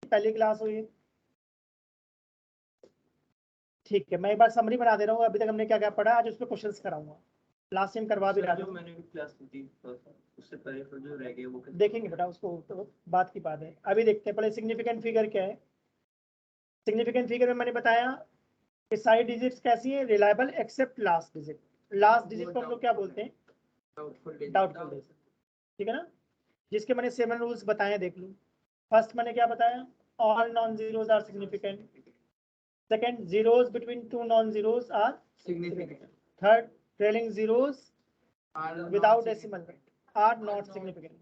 पहली क्लास हुई। ठीक है, मैं एक बार समरी बना दे रहा हूँ। अभी तक हमने क्या क्या पढ़ा, आज उस पर क्वेश्चंस कराऊंगा। लास्ट टाइम करवा भी रहा था। मैंने भी क्लास ली थी उससे पहले तो जो रह गया वो देखेंगे बेटा, उसको तो बात की बात है। अभी देखते हैं पहले सिग्निफिकेंट फिगर क्या है। सिग्निफिकेंट फिगर में मैंने बताया कि सारी डिजिट्स कैसी है, reliable except last digit. Last digit को हम लोग क्या बोलते हैं, डाउटफुल। ठीक है ना। जिसके मैंने 7 रूल्स बताए, देख लो। फर्स्ट मैंने क्या बताया, all non zeros are significant. Second, zeros between two non-zeros are significant. Third, trailing zeros without decimal are not significant.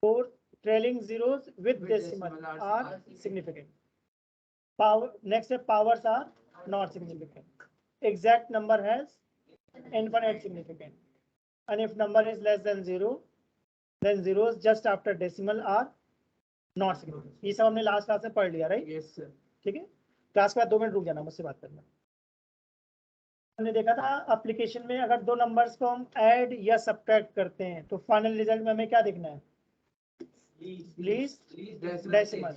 Fourth, trailing zeros with decimal are significant. Next step, powers are not significant. Exact number has infinite significance. And if number is less than 0, then zeros just after decimal are not significant. ये सब हमने last class में पढ़ लिया, right? Yes sir. ठीक है, class के बाद 2 मिनट रुक जाना, मुझसे बात करना। हमने देखा था एप्लीकेशन में अगर दो नंबर्स को हम ऐड या सब्ट्रैक्ट करते हैं तो फाइनल रिजल्ट में हमें क्या देखना है, लीस्ट डेसिमल।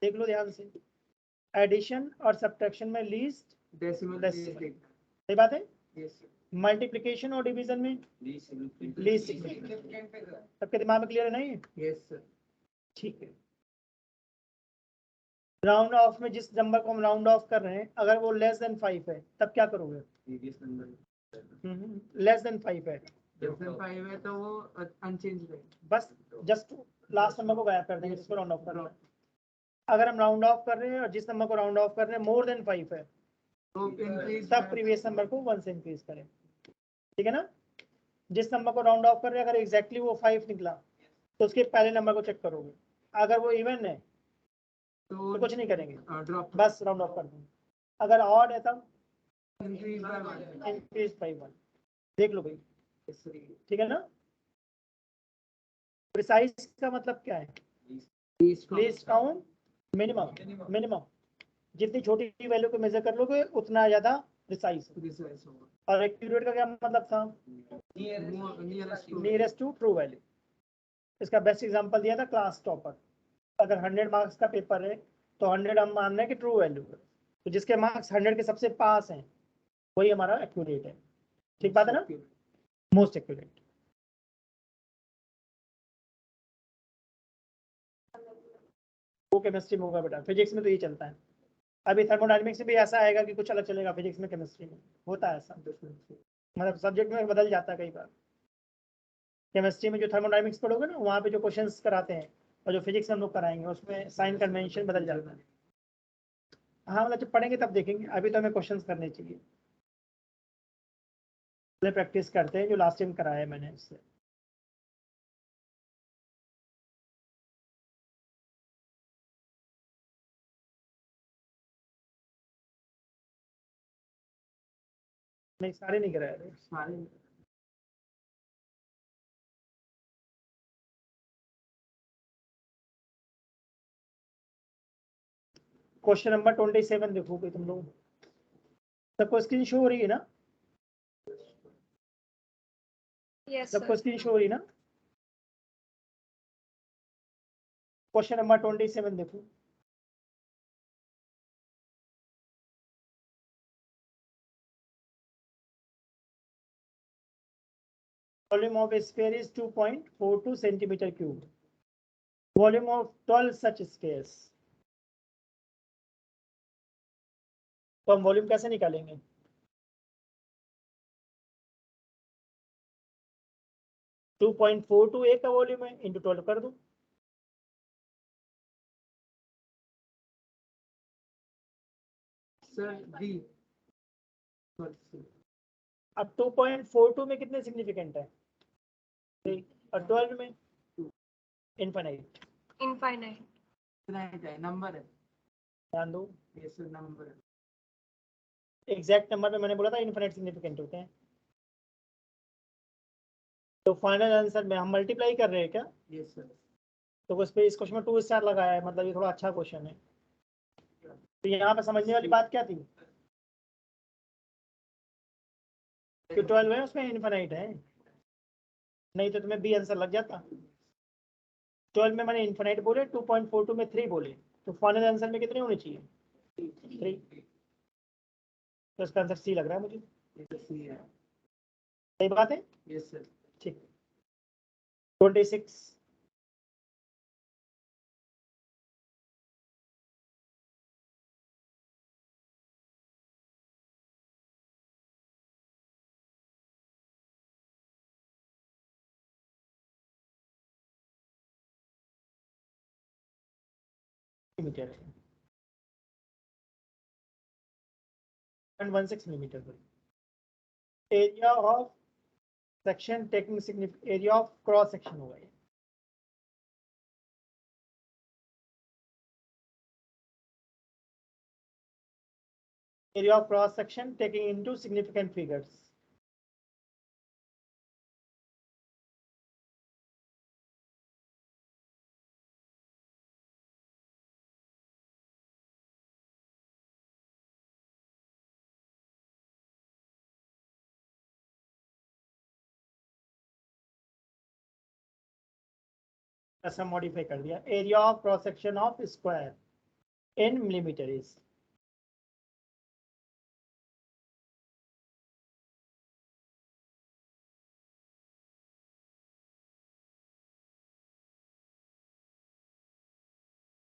देख लो ध्यान से, एडिशन और सब्ट्रैक्शन में लीस्ट डेसिमल। सही बात है। मल्टीप्लिकेशन और डिवीजन में लीस्ट। सबके दिमाग में क्लियर है नहीं? Yes sir. ठीक है। राउंड ऑफ में जिस नंबर को हम राउंड ऑफ कर रहे हैं अगर वो लेस देन 5 है तब क्या करोगे? लेस देन 5 है, तो वो अनचेंज है, बस जस्ट लास्ट नंबर को गायब कर देंगे जिसको राउंड ऑफ कर रहे हैं। अगर हम राउंड ऑफ कर रहे हैं और जिस नंबर को राउंड ऑफ कर रहे हैं मोर देन 5 है तो तब प्रीवियस नंबर को 1 से इंक्रीज करें। ठीक है ना। जिस नंबर को राउंड ऑफ कर रहे हैं अगर एग्जैक्टली वो 5 निकला तो उसके पहले नंबर को चेक करोगे। अगर वो इवन है तो कुछ नहीं करेंगे, बस राउंड ऑफ कर देंगे। अगर ऑड है तब इंक्रीज बाय 1। देख लो भाई, ठीक है ना। प्रिसाइज का मतलब क्या है, लीस्ट काउंट मिनिमम। जितनी छोटी वैल्यू को मेजर कर लोगे उतना ज्यादा प्रिसाइज होगा। और एक्यूरेट का क्या मतलब था, नियरेस्ट टू ट्रू वैल्यू। इसका बेस्ट एग्जांपल दिया था क्लास टॉपर। अगर 100 मार्क्स का पेपर है तो 100 हम मान रहे हैं कि ट्रू वैल्यू है, तो जिसके मार्क्स 100 के सबसे पास हैं वही हमारा एक्यूरेट है। ठीक बात है ना, मोस्ट एक्यूरेट। वो केमिस्ट्री में होगा बेटा, फिजिक्स में तो ये चलता है। अभी थर्मोडायनेमिक्स में भी ऐसा आएगा कि कुछ अलग चलेगा, फिजिक्स में केमिस्ट्री में होता है ऐसा, मतलब सब्जेक्ट में बदल जाता है कई बार। केमिस्ट्री में जो थर्मोडायनेमिक्स पढ़ोगे ना वहाँ पे जो क्वेश्चंस कराते हैं और जो फिजिक्स में हम लोग कराएंगे उसमें साइन कन्वेंशन बदल जाता है। हाँ मतलब जब पढ़ेंगे तब देखेंगे, अभी तो हमें क्वेश्चंस करने चाहिए। प्रैक्टिस करते हैं जो लास्ट टाइम कराया है मैंने उससे। नहीं सारे नहीं कराया थे, सारे। क्वेश्चन नंबर 27 देखोगे तुम लोग, सबको स्क्रीन शो हो रही है ना? यस सबको सर। स्क्रीन शो हो रही है ना? क्वेश्चन नंबर 27 देखो। Volume of a sphere is 2.42 centimeter cube. Volume of 12 such spheres. तो हम वॉल्यूम कैसे निकालेंगे? टू पॉइंट फोर टू एक का वॉल्यूम है, इंटू 12 कर दो। Sir D. अब 2.42 में कितने सिग्निफिकेंट है और 12 में इनफाइनाइट। इनफाइनाइट है, नंबर है, ध्यान दो। ये सर नंबर है। एग्जैक्ट नंबर में मैंने बोला था इनफाइनाइट सिग्निफिकेंट होते हैं। तो फाइनल आंसर में हम मल्टीप्लाई कर रहे हैं क्या? Yes sir. तो उस पे इस क्वेश्चन में 2 स्टार लगाया है, मतलब ये थोड़ा अच्छा क्वेश्चन है। तो यहाँ पे समझने वाली बात क्या थी कि 12 है उसमें इनफाइनाइट है, नहीं तो तुम्हें बी आंसर लग जाता। 12 में मैंने इन्फिनाइट बोले, 2.42 में 3 बोले, तो फाइनल आंसर में कितने होने चाहिए? 3। तो इसका आंसर सी लग रहा है मुझे। सही बात है। Yes sir. ठीक। 26 मीटर है, 0.16 मिलीमीटर पर। Area of section taking significant, area of cross section होगा ये। Area of cross section taking into significant figures. ऐसा मॉडिफाई कर दिया, area of cross section of square in millimetre is.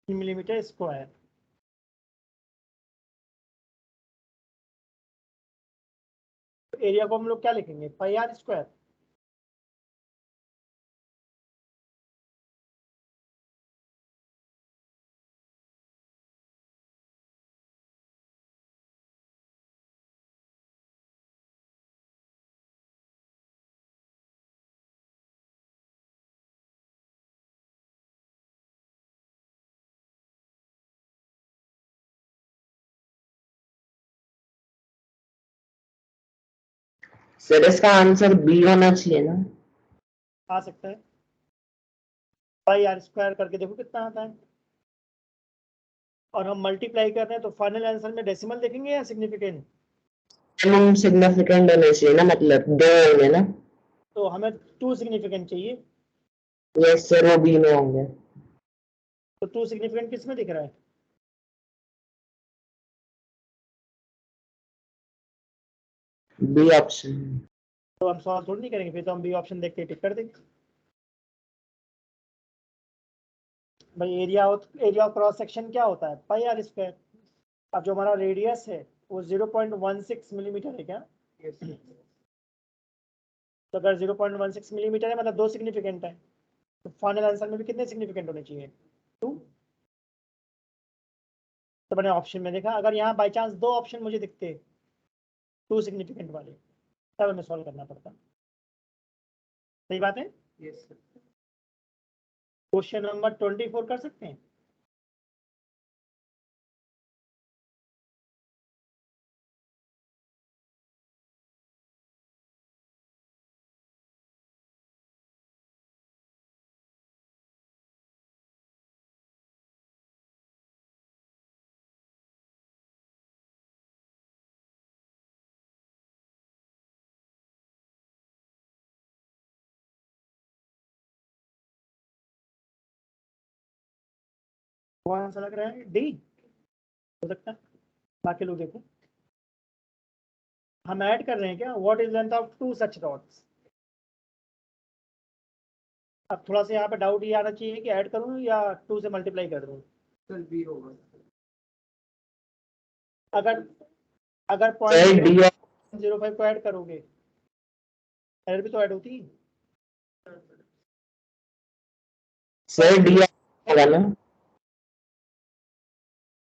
Millimetre square. Area को हम लोग क्या लिखेंगे? पाई आर स्क्वायर। सर इसका आंसर बी होना चाहिए ना? आ सकता है। पाई आर स्क्वायर करके देखो कितना आता है, और हम मल्टीप्लाई कर रहे हैं, तो फाइनल आंसर में डेसिमल देखेंगे या सिग्निफिकेंट? मिनिमम सिग्निफिकेंट होने चाहिए ना, मतलब 2 होंगे ना? तो हमें 2 सिग्निफिकेंट चाहिए, यस सर, वो बी में होंगे। तो 2 सिग्निफिकेंट किस में दिख रहा है? B option. तो हम सवाल थोड़ी नहीं करेंगे, फिर तो हम बी ऑप्शन देख के टिक कर देंगे। भाई एरिया ऑफ क्रॉस सेक्शन क्या होता है? पाई आर स्क्वायर। अब जो हमारा रेडियस है वो 0.16 मिलीमीटर है क्या? तो अगर 0.16 मिलीमीटर है मतलब 2 सिग्निफिकेंट है, तो फाइनल आंसर में भी कितने सिग्निफिकेंट होने चाहिए? 2। तो मैंने ऑप्शन में देखा, अगर यहाँ बाई चांस 2 ऑप्शन मुझे दिखते 2 सिग्निफिकेंट वाले, तब हमें सॉल्व करना पड़ता। सही बात है। Yes sir. क्वेश्चन नंबर 24 कर सकते हैं। कौन सा लग रहा है? डी हो सकता है। बाकी लोग देखो, हम ऐड कर रहे हैं क्या? What is length of 2 such rods? अब थोड़ा सा यहाँ पे डाउट ये आना चाहिए कि ऐड करूँ या 2 से मल्टीप्लाई कर दूँ। सर बी होगा। अगर अगर सर डी। 0.05 को ऐड करोगे, एरर भी तो ऐड होती है। सर डी होगा ना?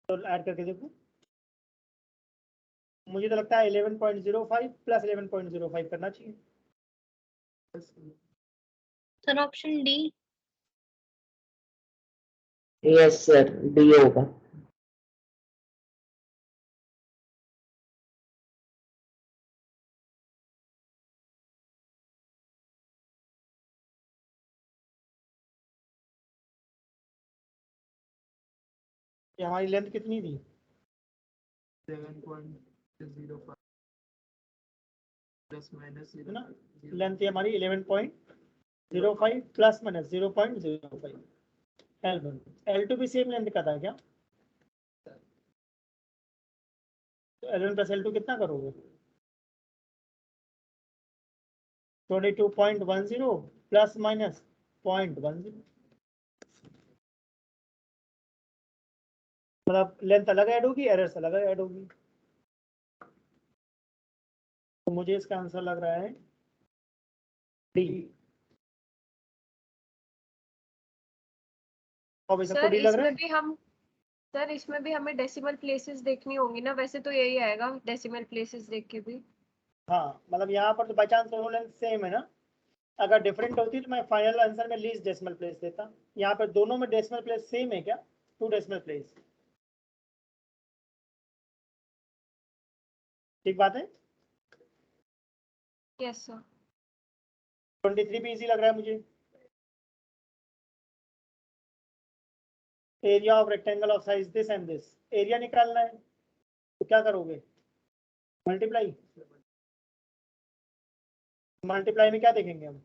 तो ऐड करके देखो, मुझे तो लगता है 11.05 प्लस 11.05 करना चाहिए। Sir option D. Yes sir, D होगा। ये हमारी लेंथ कितनी थी? 7.05 प्लस माइनस ना, लेंथ हमारी 11.05 प्लस माइनस 0.05। L1 L2 भी सेम लेंथ का था क्या? तो L1 प्लस L2 कितना करोगे? 22.10 प्लस माइनस 0.10, मतलब लेंथ अलग ऐड होगी, एरर्स अलग ऐड होगी। तो मुझे इसका आंसर लग रहा है डी। अब सबको सर डी लग रहा इसमें है? भी हम सर इसमें भी हमें डेसिमल प्लेसेस देखनी होंगी ना, वैसे तो यही आएगा डेसिमल प्लेसेस देख के भी। हाँ, मतलब यहाँ पर तो बाई चांस दोनों लेंथ सेम है ना, अगर डिफरेंट होती तो मैं फाइनल आंसर में लीस्ट डेसिमल प्लेस देता। यहाँ पर दोनों में डेसिमल प्लेस सेम है क्या? 2 डेसिमल प्लेस। ठीक बात है। Yes sir. 23 भी इजी लग रहा है मुझे। Area of rectangle of size this and this, area निकालना है तो क्या करोगे? मल्टीप्लाई। मल्टीप्लाई में क्या देखेंगे हम?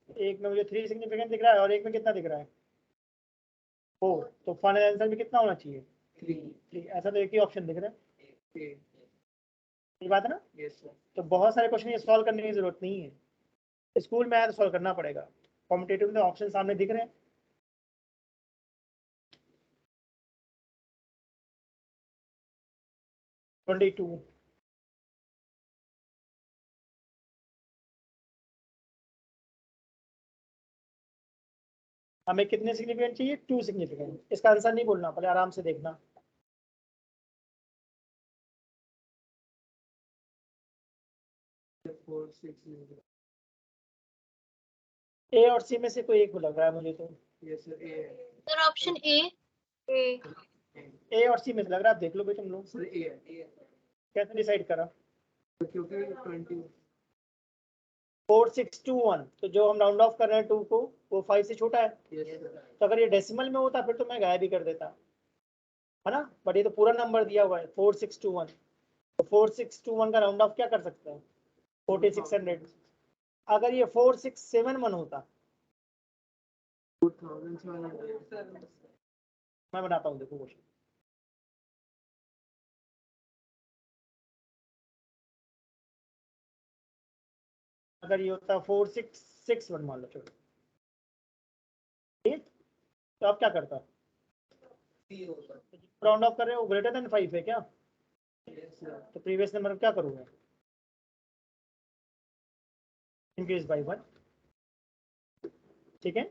एक में मुझे 3 सिग्निफिकेंट दिख रहा है और एक में कितना दिख रहा है? 4। तो फाइनल आंसर में कितना होना चाहिए? 3। ऐसा तो एक ही ऑप्शन दिख रहा है। ये बात है ना? तो बहुत सारे क्वेश्चन ये सॉल्व करने की जरूरत नहीं है, स्कूल में आया तो सॉल्व करना पड़ेगा। कॉम्पिटेटिव में ऑप्शन सामने दिख रहे हैं। Twenty two. हमें कितने सिग्निफिकेंट चाहिए? 2 सिग्निफिकेंट। इसका आंसर नहीं बोलना, पहले आराम से देखना। ए और सी में से कोई एक लग रहा है मुझे तो। Sir option A. ए और सी में से लग रहा है, आप देख लो भाई तुम लोग। कैसे डिसाइड करा? क्योंकि 20 4621, तो जो हम राउंड ऑफ कर रहे हैं 2 को, वो 5 से छोटा है। तो अगर ये डेसिमल में होता फिर तो मैं गायब ही कर देता, है ना, बट ये तो पूरा नंबर दिया हुआ है 4621। तो 4621 का राउंड ऑफ क्या कर सकते हैं? 4600। अगर ये 4671 होता, 2000 मैं बनाता हूँ, देखो क्वेश्चन। अगर ये होता 4661 मान लो, चलो ठीक, तो आप क्या करता? राउंड ऑफ कर रहे हो, ग्रेटर देन 5 है क्या? तो प्रीवियस नंबर क्या करोगे? Increase by 1। ठीक है,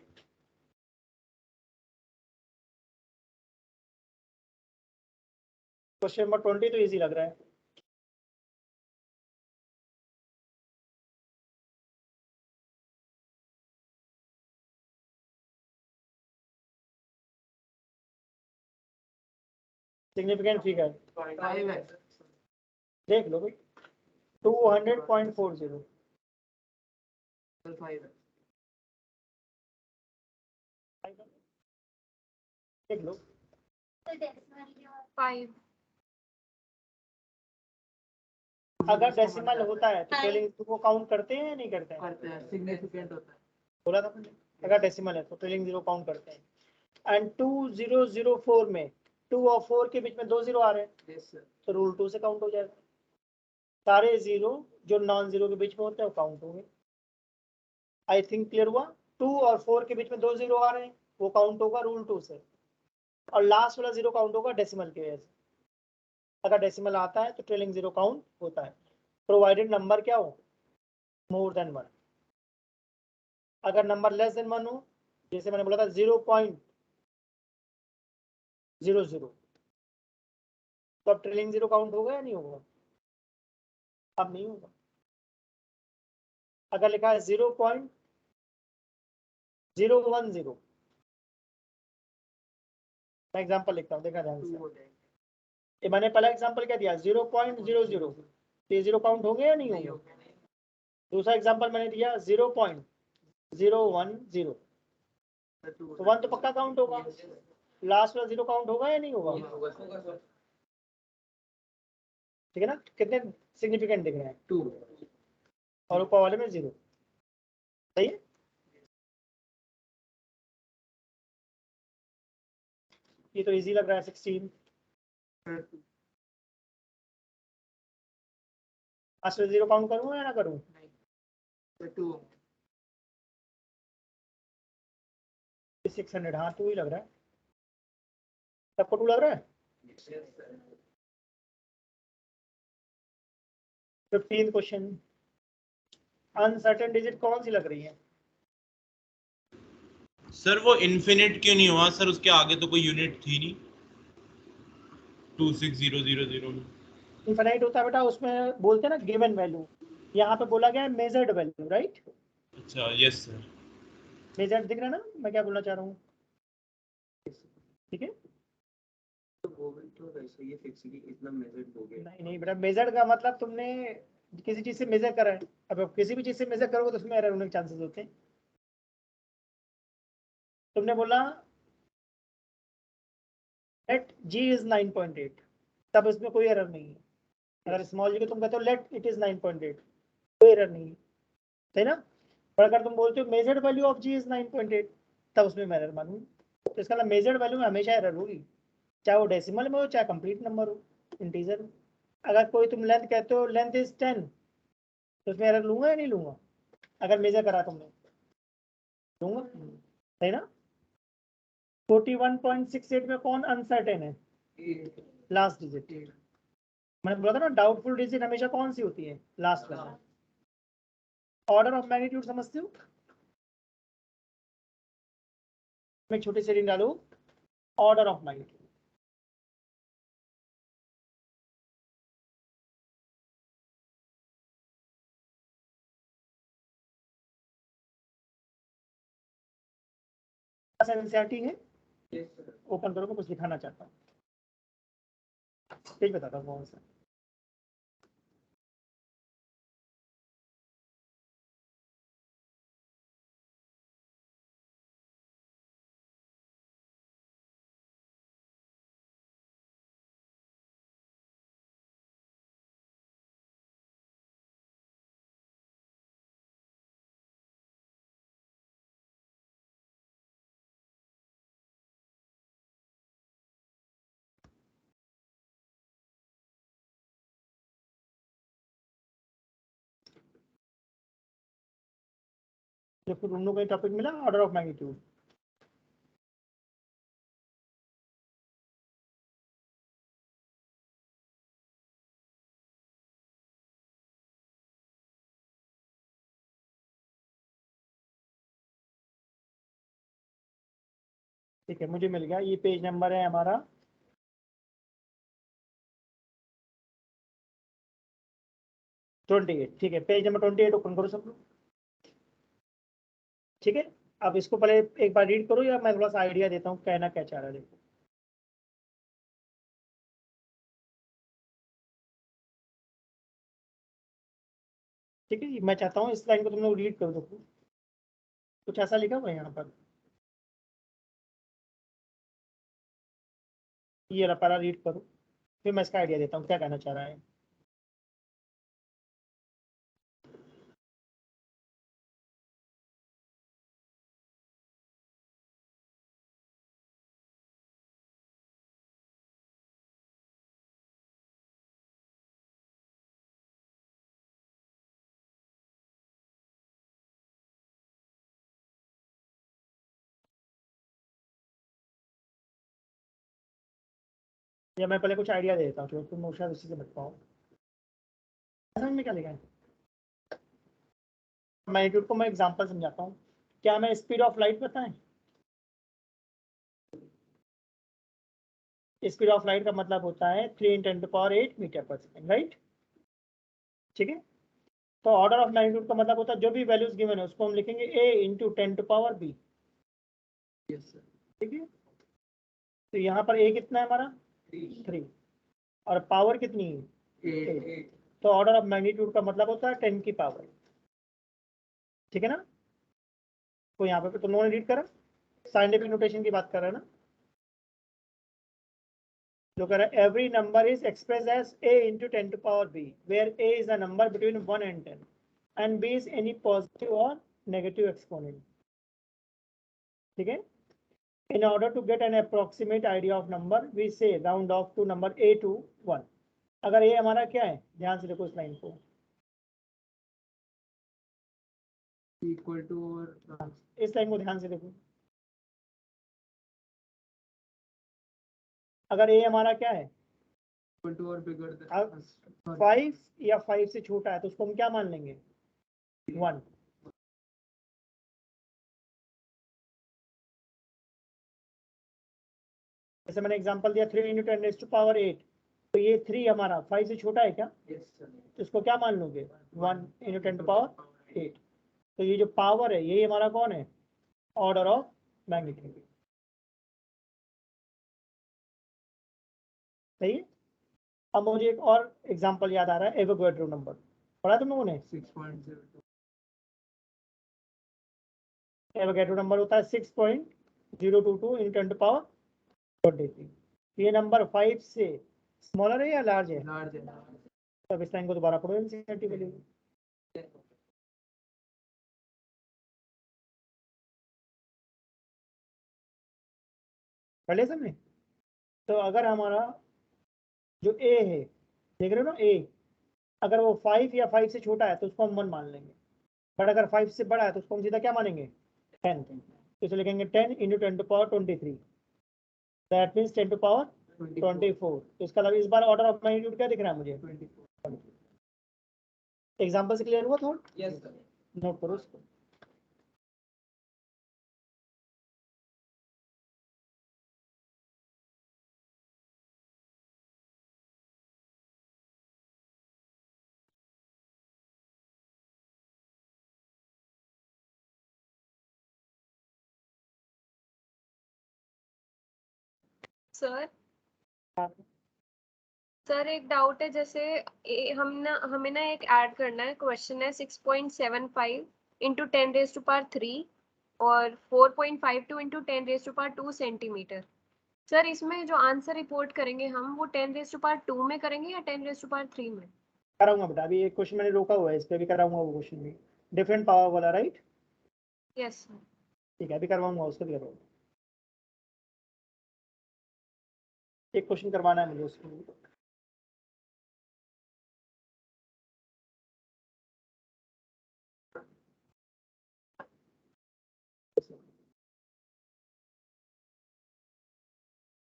क्वेश्चन नंबर 20 तो इजी लग रहा है। सिग्निफिकेंट फिगर देख लो भाई, 200.40। देख लो। 5। अगर डेसिमल होता है तो ट्रेलिंग को काउंट करते हैं या नहीं करते हैं? सिग्निफिकेंट होता है। बोला था मैंने, अगर डेसिमल है तो ट्रेलिंग 0 काउंट करते हैं। एंड 2004 में 2 और 4 के बीच में 2 0 आ रहे हैं, तो रूल 2 से काउंट हो जाएगा। सारे 0 जो नॉन 0 के बीच में होते हैं वो काउंट होंगे। आई थिंक क्लियर हुआ? 2 और 4 के बीच में 2 0 आ रहे हैं, वो काउंट होगा रूल 2 से, और लास्ट वाला 0 काउंट होगा डेसिमल की वजह से। अगर डेसिमल आता है तो ट्रेलिंग 0 काउंट होता है, प्रोवाइडेड नंबर क्या हो? More than 1। अगर नंबर लेस देन 1 हो, जैसे मैंने बोला था 0.00, तो अब ट्रेलिंग 0 काउंट होगा या नहीं होगा? अब नहीं होगा। अगर लिखा है 0.010, मैं एग्जांपल लिखता हूँ, देखा ध्यान से। ये मैंने पहला एग्जांपल क्या दिया? 0.00, तो ये 0 काउंट होंगे या नहीं होंगे? दूसरा एग्जांपल मैंने दिया 0.010, तो 1 तो पक्का काउंट होगा, लास्ट वाला 0 काउंट होगा या नहीं होगा? ठीक है ना? कितने सिग्निफिकेंट दिख रहे हैं? 2 और ऊपर वाले में 0। सही है। ये तो इजी लग रहा है 16। लास्ट में 0 काउंट करूँ या ना करूँ? 2 600, हाँ 2 ही लग रहा है। सबको 2 लग रहा है? 15th क्वेश्चन, अनसर्टेन डिजिट कौन सी लग रही है? सर वो इन्फिनिट क्यों नहीं हुआ सर? उसके आगे तो कोई यूनिट थी नहीं 26000 में। इनफाइनाइट होता है बेटा, उसमें बोलते हैं ना गिवन वैल्यू, यहाँ पे बोला गया है मेजर्ड वैल्यू, राइट? अच्छा यस सर। मेजर्ड दिख रहा है ना मैं क्या बोलना चाह रहा हूँ? ठीक है, तो वो भी तो वैसे ये फिक्स की इतना मेजर हो गया। नहीं नहीं बेटा, मेजर्ड का मतलब तुमने किसी चीज से मेजर करा है। अब आप किसी भी चीज से मेजर करोगे तो उसमें एरर होने के चांसेस होते हैं। तुमने बोला लेट g इज 9.8, तब इसमें कोई एरर नहीं है। अगर स्मॉल जी को तुम कहते हो लेट इट इज 9.8, कोई एरर नहीं है, सही ना? और अगर तुम बोलते हो measured value of g is 9.8, तब उसमें मैं एरर मानूंगी। तो इसका मतलब मेजर्ड वैल्यू में हमेशा एरर होगी, चाहे वो डेसिमल में हो चाहे कंप्लीट नंबर हो, इंटीजर। अगर कोई तुम लेंथ कहते हो लेंथ इज 10, तो उसमें एरर लूंगा या नहीं लूंगा? अगर मेजर करा तुमने, लूंगा, सही ना? 41.68 में कौन अनसर्टेन है? Last digit. मैंने बोला था ना डाउटफुल डिजिट हमेशा कौन सी होती है? लास्ट वाला। ऑर्डर ऑफ मैग्नीट्यूड समझते हो? मैं छोटी सी डालू, ऑर्डर ऑफ मैग्नीट्यूड। एनसीईआरटी है, ओपन करो, मैं कुछ दिखाना चाहता हूँ, पेज बताता हूँ कौन सा। तो फिर उन लोगों को टॉपिक मिला ऑर्डर ऑफ मैग्नीट्यूड। ठीक है, मुझे मिल गया, ये पेज नंबर है हमारा 28। ठीक है, पेज नंबर 28 ओपन करो सब लोग। ठीक है, अब इसको पहले एक बार रीड करो, या मैं थोड़ा सा आइडिया देता हूँ कहना क्या चाह रहा है। देखो ठीक है, मैं चाहता हूँ इस लाइन को तुम लोग रीड कर दो। कुछ ऐसा लिखा हुआ है यहाँ पर, ये रहा रीड करो, फिर मैं इसका आइडिया देता हूँ क्या कहना चाह रहा है। या मैं पहले कुछ आइडिया दे देता हूँ, तुम शायद उसी से बच पाओ। समझ में क्या लिखा है? मैग्नीट्यूड को मैं एग्जांपल समझाता हूँ। क्या मैं स्पीड ऑफ लाइट बताएं? स्पीड ऑफ लाइट का मतलब होता है 3 × 10⁸ मीटर पर सेकेंड, राइट? ठीक है, तो ऑर्डर ऑफ मैग्नीट्यूड का मतलब होता है जो भी वैल्यूज गिवन है उसको हम लिखेंगे a × 10⁻⁵ ठीक है, तो यहाँ पर a कितना है हमारा 3, और पावर कितनी है 8, तो ऑर्डर ऑफ मैग्नीट्यूड का मतलब होता है 10 की पावर। ठीक है ना? तो यहाँ पे तुम लोगों ने रीड करा, साइंटिफिक नोटेशन की बात कर रहे हैं ना, जो कह रहा है every number is express as a × 10⁻⁵, where a is a number between 1 and 10 and b is any positive or negative exponent। ठीक है, In order to get an approximate idea of number, we say round off to number a to 1. अगर ये हमारा क्या है, ध्यान से देखो इस लाइन को, इक्वल टू और इस लाइन को ध्यान से देखो। अगर ये हमारा क्या है, इक्वल टू और बिगर अब 5 या 5 से छोटा है तो उसको हम क्या मान लेंगे, 1। जैसे मैंने एग्जांपल दिया 3 × 10⁸ तो ये 3 हमारा 5 से छोटा है क्या, तो इसको क्या मान लोगे, 1 × 10⁸। तो ये जो पावर है ये हमारा कौन है, ऑर्डर ऑफ मैग्नीट्यूड। सही है। अब मुझे एक और एग्जांपल याद आ रहा है, एवोगैड्रो नंबर पढ़ा तुम लोगों ने। 6.02 एवोगैड्रो नंबर होता है 6.022 × 10⁻23। ये नंबर 5 से स्मॉलर है या लार्ज है, लार्ज है। तो अब इस लाइन को दोबारा पढ़ो एनसीईआरटी के लिए। पढ़ लिया सबने। तो अगर हमारा जो ए है, देख रहे हो ना ए, अगर वो 5 या 5 से छोटा है तो उसको हम 1 मान लेंगे, बट अगर 5 से बड़ा है तो उसको हम सीधा क्या मानेंगे, 10। तो इसे लिखेंगे 10 × 10⁻23, दैट मीन्स 10⁻24। तो इसका मतलब इस बार ऑर्डर ऑफ मैग्नीट्यूड क्या दिख रहा है मुझे, 24। एग्जाम्पल से क्लियर हुआ थोड़ा, यस सर। नोट करो उसको। सर सर एक डाउट है, जैसे हमें ना एक ऐड करना है, क्वेश्चन है 6.75 × 10⁻³ और 4.52 × 10⁻² सेंटीमीटर। सर इसमें जो आंसर रिपोर्ट करेंगे हम वो 10⁻² में करेंगे या 10⁻³ में? कराऊंगा बेटा, अभी एक क्वेश्चन मैंने रोका हुआ है, इस पे भी कराऊंगा वो क्वेश्चन भी, डिफरेंट पावर वाला, राइट। Yes sir. ठीक है, अभी करवाऊंगा, उसको भी करवाऊंगा। एक क्वेश्चन करवाना है मुझे उसको।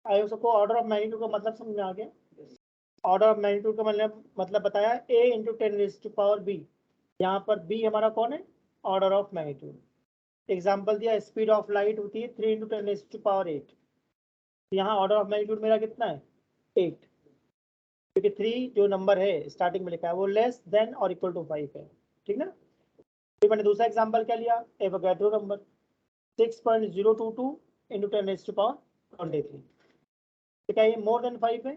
आई सबको ऑर्डर ऑफ मैग्नीट्यूड का मतलब समझ में आ गया। ऑर्डर ऑफ मैग्नीट्यूड का मतलब बताया a × 10⁻⁵ यहाँ पर b हमारा कौन है, ऑर्डर ऑफ मैग्नीट्यूड। एग्जांपल दिया, स्पीड ऑफ लाइट होती है 3 × 10⁸। यहाँ ऑर्डर ऑफ मैग्नीट्यूड मेरा कितना है, 8, क्योंकि 3 जो नंबर है स्टार्टिंग में लिखा है वो लेस देन और इक्वल टू 5 है, ठीक ना। फिर मैंने दूसरा एग्जांपल क्या लिया, एवोगैड्रो नंबर 6.022 × 10⁻23। क्या ये मोर देन 5 है,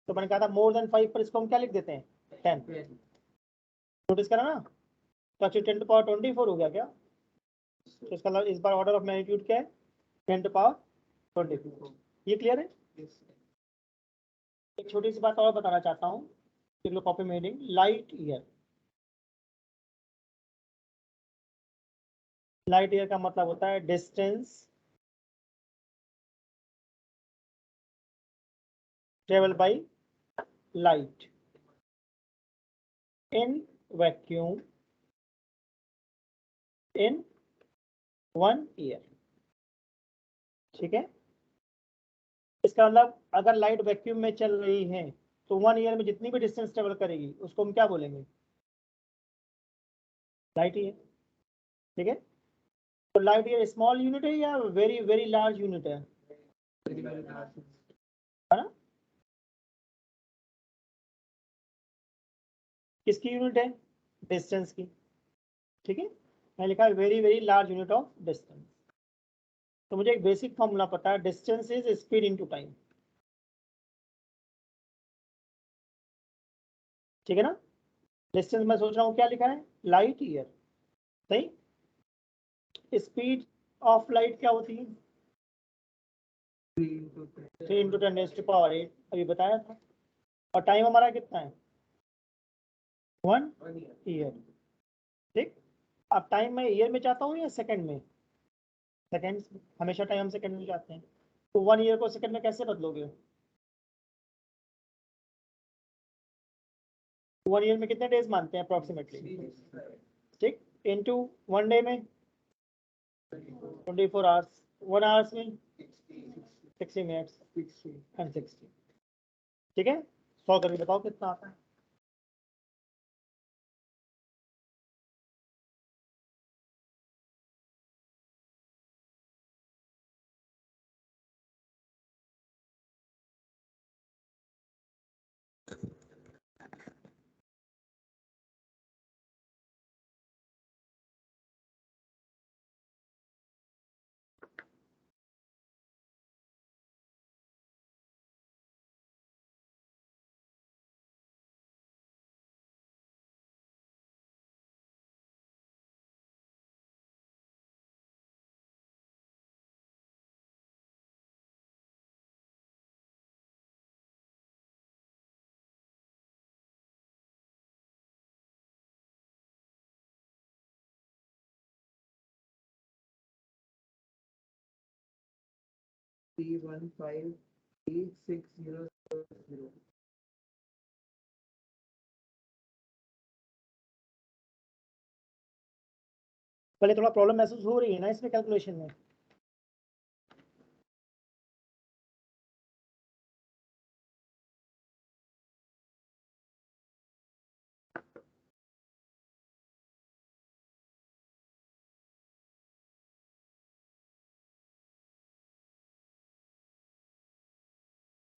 तो मैंने कहा था मोर देन 5 पर इसको हम क्या लिख देते हैं, 10। नोटिस करा ना, तो एक्चुअली 10⁻24 हो गया क्या, तो इसका मतलब इस बार ऑर्डर ऑफ मैग्नीट्यूड क्या है, 10⁻24। ये क्लियर है। एक छोटी सी बात और बताना चाहता हूँ, देख लो कॉपी में heading, light year. Light year का मतलब होता है distance travel by light in vacuum in 1 year। ठीक है, इसका मतलब अगर लाइट वैक्यूम में चल रही है तो 1 ईयर में जितनी भी डिस्टेंस ट्रेवल करेगी उसको हम क्या बोलेंगे, लाइट ईयर। ठीक है, तो लाइट ईयर स्मॉल यूनिट है या वेरी वेरी लार्ज यूनिट है, ना। किसकी यूनिट है, डिस्टेंस की। ठीक है, मैं लिखा है very very large unit of distance. तो मुझे एक बेसिक फॉर्मूला पता है, distance is speed into time. ठीक है ना, डिस्टेंस मैं सोच रहा हूँ क्या लिखा है, लाइट ईयर। सही। स्पीड ऑफ लाइट क्या होती है, 3 × 10⁸, अभी बताया था। और टाइम हमारा कितना है, 1 ईयर। ठीक, अब टाइम मैं ईयर में चाहता हूँ या सेकंड में, सेकेंड्स, हमेशा टाइम हम सेकंड में जाते हैं, तो 1 ईयर को सेकंड में कैसे बदलोगे? 1 ईयर में कितने डेज मानते हैं अप्रोक्सीमेटली? ठीक, इनटू 1 डे में 24 आवर्स, 1 आवर्स में 60 मिनट्स एंड 60। ठीक है, 100 करके बताओ कितना आता है। पहले थोड़ा प्रॉब्लम महसूस हो रही है ना इसमें कैलकुलेशन में?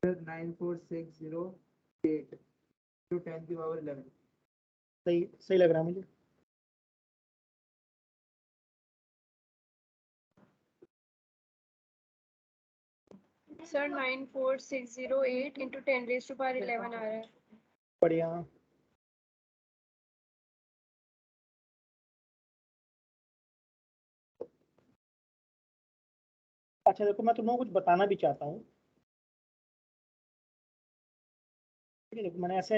Sir, 94608 to 10 की पावर 11। सही सही लग रहा है मुझे। Sir 94608 into 10 raised to power 11 आ रहा है। बढ़िया। अच्छा देखो, मैं तुम लोगों को कुछ बताना भी चाहता हूँ। ठीक है, देखो मैंने ऐसे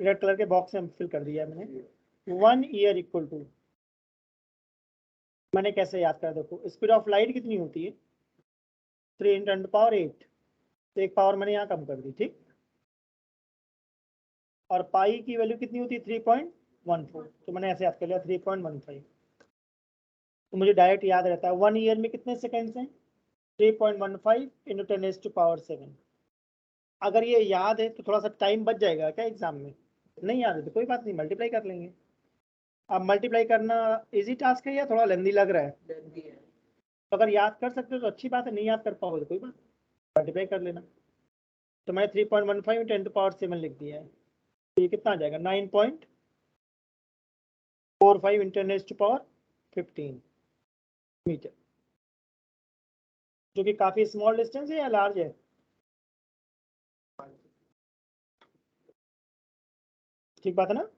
रेड कलर के बॉक्स में फिल कर दिया है मैंने। 1 ईयर इक्वल टू, मैंने कैसे याद करा? देखो स्पीड ऑफ लाइट कितनी होती है? 3 × 10⁸, तो एक पावर मैंने यहाँ कम कर दी। ठीक, और पाई की वैल्यू कितनी होती है? 3.14, तो मैंने ऐसे याद कर लिया 3.15। तो मुझे डायरेक्ट याद रहता है 1 ईयर में कितने सेकेंड्स हैं? 3.15 × 10⁻⁷। अगर ये याद है तो थोड़ा सा टाइम बच जाएगा क्या एग्जाम में? नहीं याद है तो कोई बात नहीं, मल्टीप्लाई कर लेंगे। अब मल्टीप्लाई करना इजी टास्क है या थोड़ा लेंदी लग रहा है? तो अगर याद कर सकते हो तो अच्छी बात है, नहीं याद कर पाओगे तो कोई बात, मल्टीप्लाई कर लेना। तो मैंने 3.15 × 10⁻⁷ लिख दिया है, तो ये कितना आ जाएगा? 9.45 × 10⁻15 मीटर, जो कि काफी स्मॉल डिस्टेंस है या लार्ज है? ठीक बात है ना?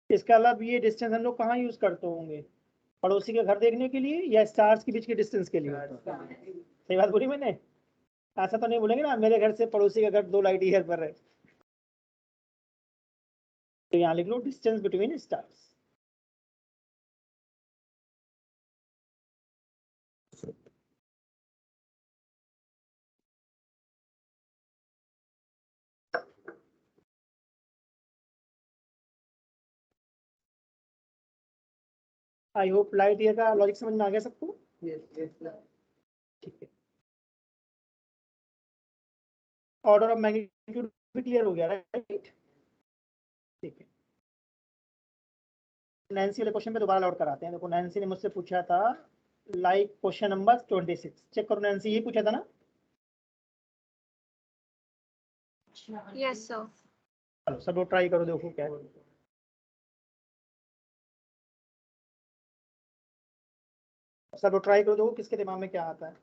इसके अलावा ये डिस्टेंस हम लोग कहाँ यूज करते होंगे? पड़ोसी के घर देखने के लिए या स्टार्स के बीच के डिस्टेंस के लिए? सही बात बोली मैंने? ऐसा तो नहीं बोलेंगे ना मेरे घर से पड़ोसी का घर 2 लाइट ईयर पर है। तो यहाँ लिख लो distance between stars. I hope light year का लॉजिक समझ में आ गया सबको? ठीक है, ऑर्डर ऑफ मैग्नीट्यूड भी क्लियर हो गया, राइट? ठीक है, नैन्सी वाले क्वेश्चन पे दोबारा लौट कर आते हैं। देखो नैन्सी ने मुझसे पूछा था लाइक क्वेश्चन नंबर 26, चेक करो नैन्सी, ये पूछा था ना? Yes sir. चलो सब लोग ट्राई करो, देखो क्या है। सब लोग ट्राई करो, देखो किसके दिमाग में क्या आता है।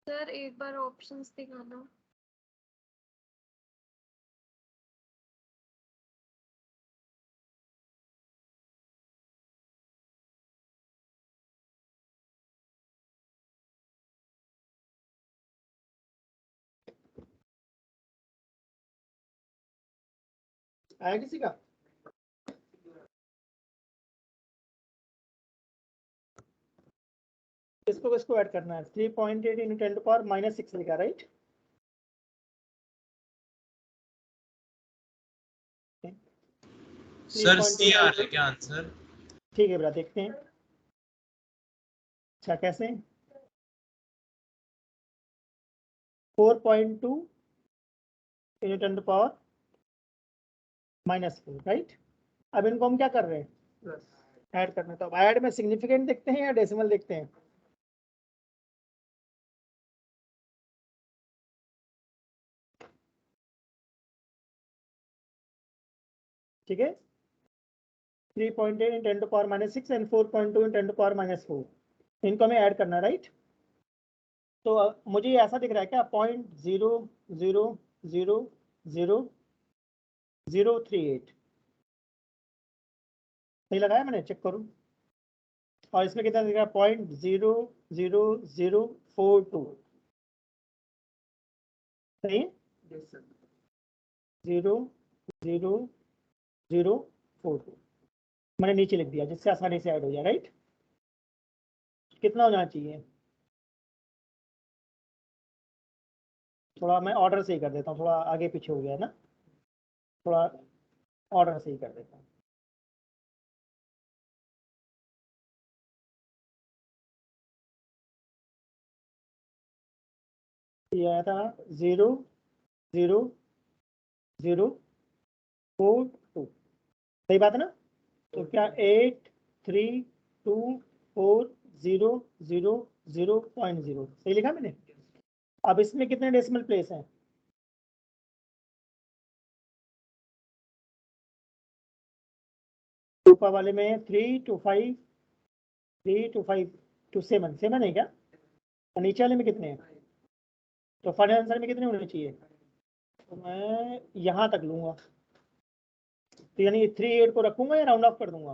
सर एक बार ऑप्शंस दिखाना। आया किसी का? किसको ऐड करना है? 3.8 इंटू 10 टू पावर -6 लिखा, राइट? सर सी आ रहा है क्या आंसर? ठीक है बेटा, देखते हैं। अच्छा, कैसे? 4.2 इंटू 10 टू पावर -4, राइट? अब इनको हम क्या कर रहे हैं? ऐड करना। तो अब ऐड में सिग्निफिकेंट देखते हैं या डेसिमल देखते हैं? ठीक है, 3.8 in 10 to power -6 and 4.2 in 10 to power -4, इनको हमें ऐड करना, राइट? तो मुझे ये ऐसा दिख रहा है क्या? 0.0000038 सही लगाया मैंने? चेक करूं। और इसमें कितना दिख रहा है? 0.00042 सही है? 0.00042 मैंने नीचे लिख दिया जिससे आसानी से ऐड हो जाए, राइट? कितना हो जाना चाहिए? थोड़ा मैं ऑर्डर सही कर देता हूँ, थोड़ा आगे पीछे हो गया ना, थोड़ा ऑर्डर सही कर देता हूँ। ये आया था 0.00042 सही बात है ना? तो क्या 8324000.0 सही लिखा मैंने? अब इसमें कितने डेसिमल प्लेस हैं? ऊपर वाले में 3 to 5 to 7 7 है क्या? और नीचे वाले में कितने हैं? तो फाइनल आंसर में कितने होने चाहिए? तो मैं यहाँ तक लूंगा, तो यानी 38 को रखूंगा या राउंड ऑफ कर दूंगा?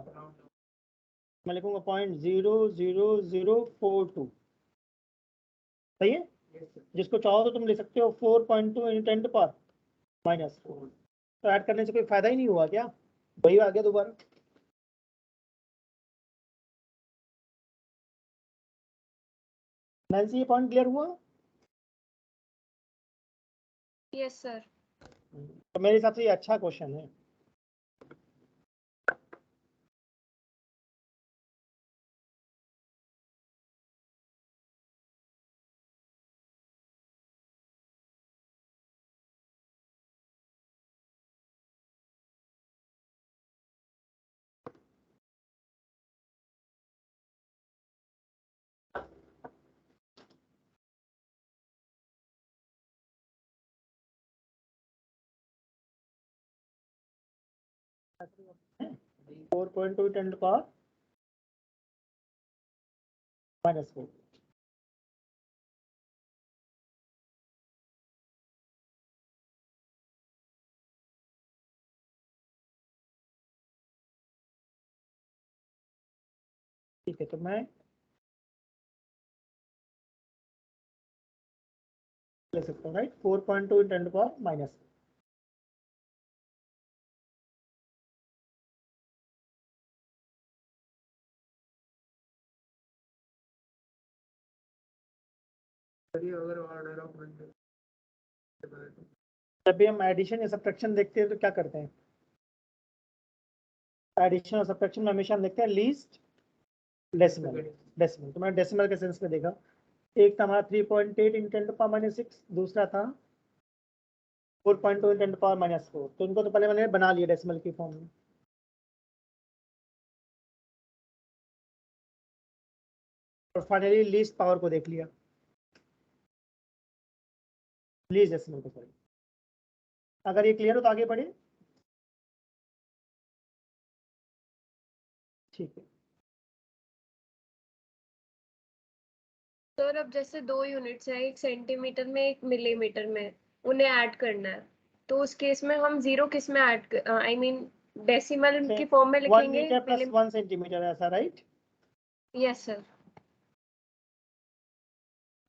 मैं लिखूंगा 0.00042 सही है? जिसको चाहो तो तुम ले सकते हो 4.2 इन 10 टू पावर -4। तो ऐड करने से कोई फायदा ही नहीं हुआ क्या? वही आ गया दोबारा। नैन्सी, ये पॉइंट क्लियर हुआ? Yes sir. तो मेरे हिसाब से ये अच्छा क्वेश्चन है। Four point two 10 to power -4। ठीक है, तो मैं ले सकता हूँ, राइट? 4.2 in 10 to power -4। अगर ऑर्डर ऑफ जब भी हम एडिशन या सब्ट्रैक्शन देखते हैं तो क्या करते हैं? एडिशन और सब्ट्रैक्शन में हमेशा हम देखते हैं लीस्ट डेसिमल। डेसिमल तो मैंने डेसिमल के सेंस में देखा। एक था हमारा 3.8 इन 10 टू पावर -6, दूसरा था 4.2 इन 10 टू पावर -4। तो इनको तो पहले मैंने बना लिया डेसिमल की फॉर्म में। और फाइनली लीस्ट पावर को देख लिया, लीस्ट डेसिमल को, सॉरी। अगर ये क्लियर हो तो आगे बढ़े। ठीक है, सर अब जैसे 2 यूनिट्स है, 1 सेंटीमीटर में 1 मिलीमीटर में, उन्हें ऐड करना है, तो उस केस में हम 0 किस में ऐड, आई मीन डेसिमल की फॉर्म में 1 लिखेंगे? मीटर प्लस 1 सेंटीमीटर, ऐसा राइट? Yes sir.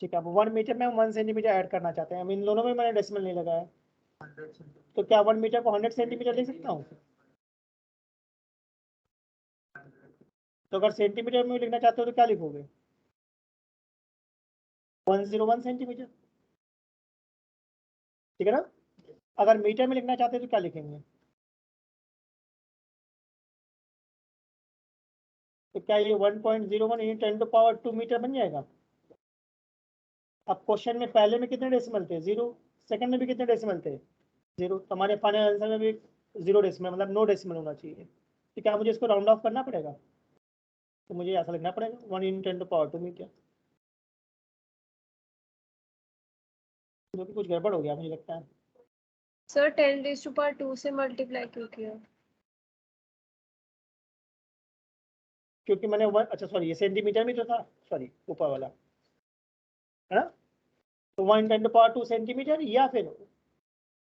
ठीक है, अब 1 मीटर में हम 1 सेंटीमीटर ऐड करना चाहते हैं, हम इन दोनों में मैंने डेसिमल नहीं लगाया, 100 सेंटीमीटर। तो क्या 1 मीटर को 100 सेंटीमीटर लिख सकता हूँ? तो अगर सेंटीमीटर में लिखना चाहते हो तो क्या लिखोगे? 101 सेंटीमीटर, ठीक है ना? अगर मीटर में लिखना चाहते हो तो क्या लिखेंगे? तो क्या ये 1.01 × 10⁻² मीटर बन जाएगा? अब क्वेश्चन में पहले में कितने डेसिमल थे? 0। सेकंड में भी कितने डेसिमल थे? 0। तो हमारे फाइनल आंसर में भी 0 डेसिमल, मतलब नो डेसिमल होना चाहिए। तो क्या मुझे इसको राउंड ऑफ करना पड़ेगा? तो मुझे ऐसा लिखना पड़ेगा 1 × 10⁻² मीटर, जो कि कुछ गड़बड़ हो गया मुझे लगता है। सर 10⁻² से मल्टीप्लाई क्यों किया? क्योंकि मैंने अच्छा सॉरी, ये सेंटीमीटर में तो था, सॉरी ऊपर वाला है ना, तो 1 × 10⁻² सेंटीमीटर या फिर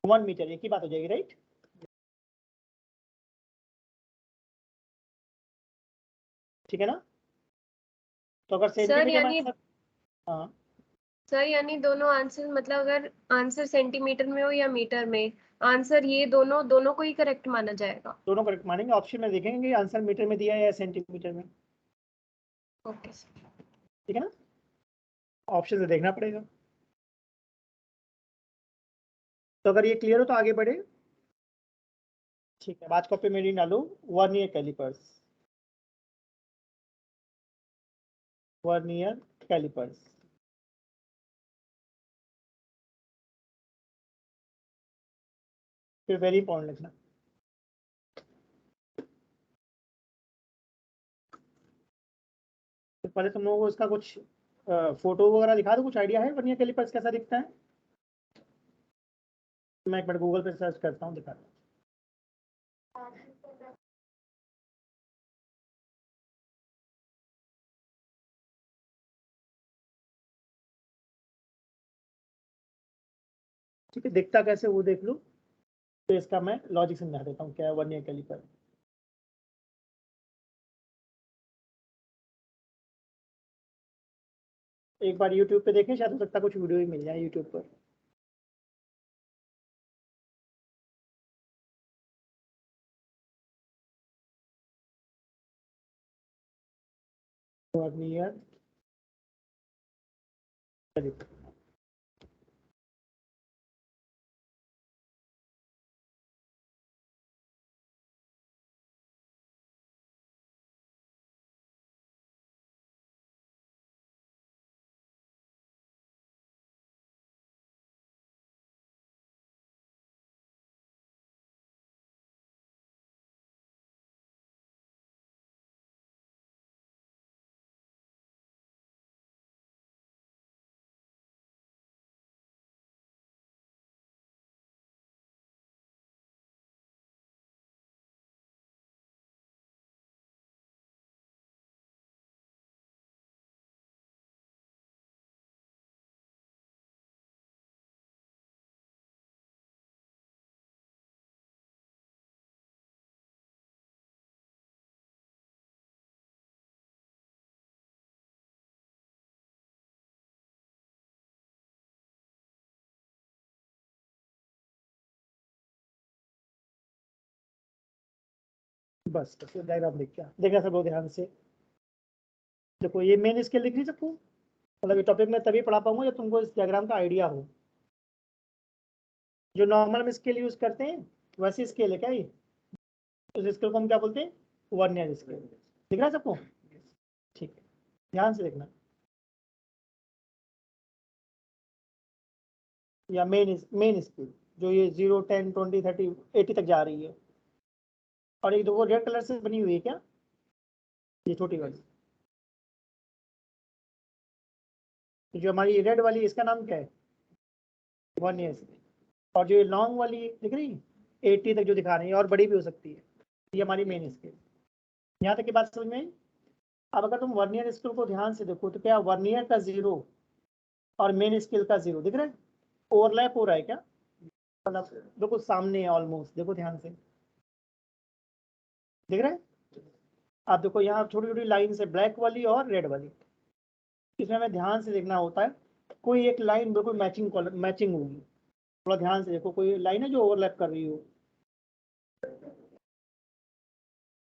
1 मीटर, एक ही बात हो जाएगी राइट? ठीक है ना? तो अगर सर यानी, सेंटीमीटर, हाँ सर यानी दोनों आंसर, मतलब अगर आंसर सेंटीमीटर में हो या मीटर में, आंसर ये दोनों को ही करेक्ट माना जाएगा? दोनों करेक्ट मानेंगे, ऑप्शन में देखेंगे कि आंसर मीटर में दिया है या सेंटीमीटर में। Okay sir. ठीक है ना, ऑप्शन से देखना पड़ेगा। तो अगर ये क्लियर हो तो आगे बढ़े। ठीक है, आज कॉपी में नहीं डालू, वर्नियर कैलिपर्स, वर्नियर कैलिपर्स। फिर वेरी इंपॉर्टेंट लिखना। तो पहले तुम लोगों को इसका कुछ फोटो वगैरह दिखा दो, कुछ आइडिया है वर्नियर कैलिपर्स कैसा दिखता है? मैं एक बार गूगल पे सर्च करता हूँ, दिखाता हूँ। ठीक है, दिखता कैसे वो देख लो, तो इसका मैं लॉजिक समझा देता हूँ क्या है वर्नियर कैलिपर। एक बार यूट्यूब पे देखें, शायद हो सकता है कुछ वीडियो ही मिल जाए यूट्यूब पर। वर्नियर कैलिपर, बस बस ये डायग्राम लिख क्या देखना सब लोग ध्यान से। देखो ये मेन स्केल लिख नहीं सकूँ, मतलब ये टॉपिक मैं तभी पढ़ा पाऊंगा जब तुमको इस डायग्राम का आइडिया हो। जो नॉर्मल में स्केल यूज करते हैं वैसी स्केल है क्या ये? उस स्केल को हम क्या बोलते हैं? Vernier scale. दिख रहा है सबको? ठीक है, ध्यान से देखना। या मेन स्केल जो ये 0, 10, 20, 30, 80 तक जा रही है। और एक दो रेड कलर से बनी हुई है क्या, ये छोटी वाली, तो जो हमारी रेड वाली इसका नाम क्या है? Vernier scale. और जो ये लॉन्ग वाली दिख रही है 80 तक जो दिखा रही है, और बड़ी भी हो सकती है, ये हमारी मेन स्केल। यहाँ तक की बात समझ में आई? अब अगर तुम वर्नियर स्केल को ध्यान से देखो तो क्या वर्नियर का 0 और मेन स्केल का 0 दिख रहा है, ओवरलैप हो रहा है क्या? मतलब देखो सामने है ऑलमोस्ट, देखो ध्यान से दिख रहा है। आप देखो यहाँ छोटी छोटी लाइन से ब्लैक वाली और रेड वाली, इसमें हमें ध्यान से देखना होता है। कोई एक लाइन बिल्कुल मैचिंग होगी, थोड़ा ध्यान से देखो, कोई लाइन है जो ओवरलैप कर रही हो।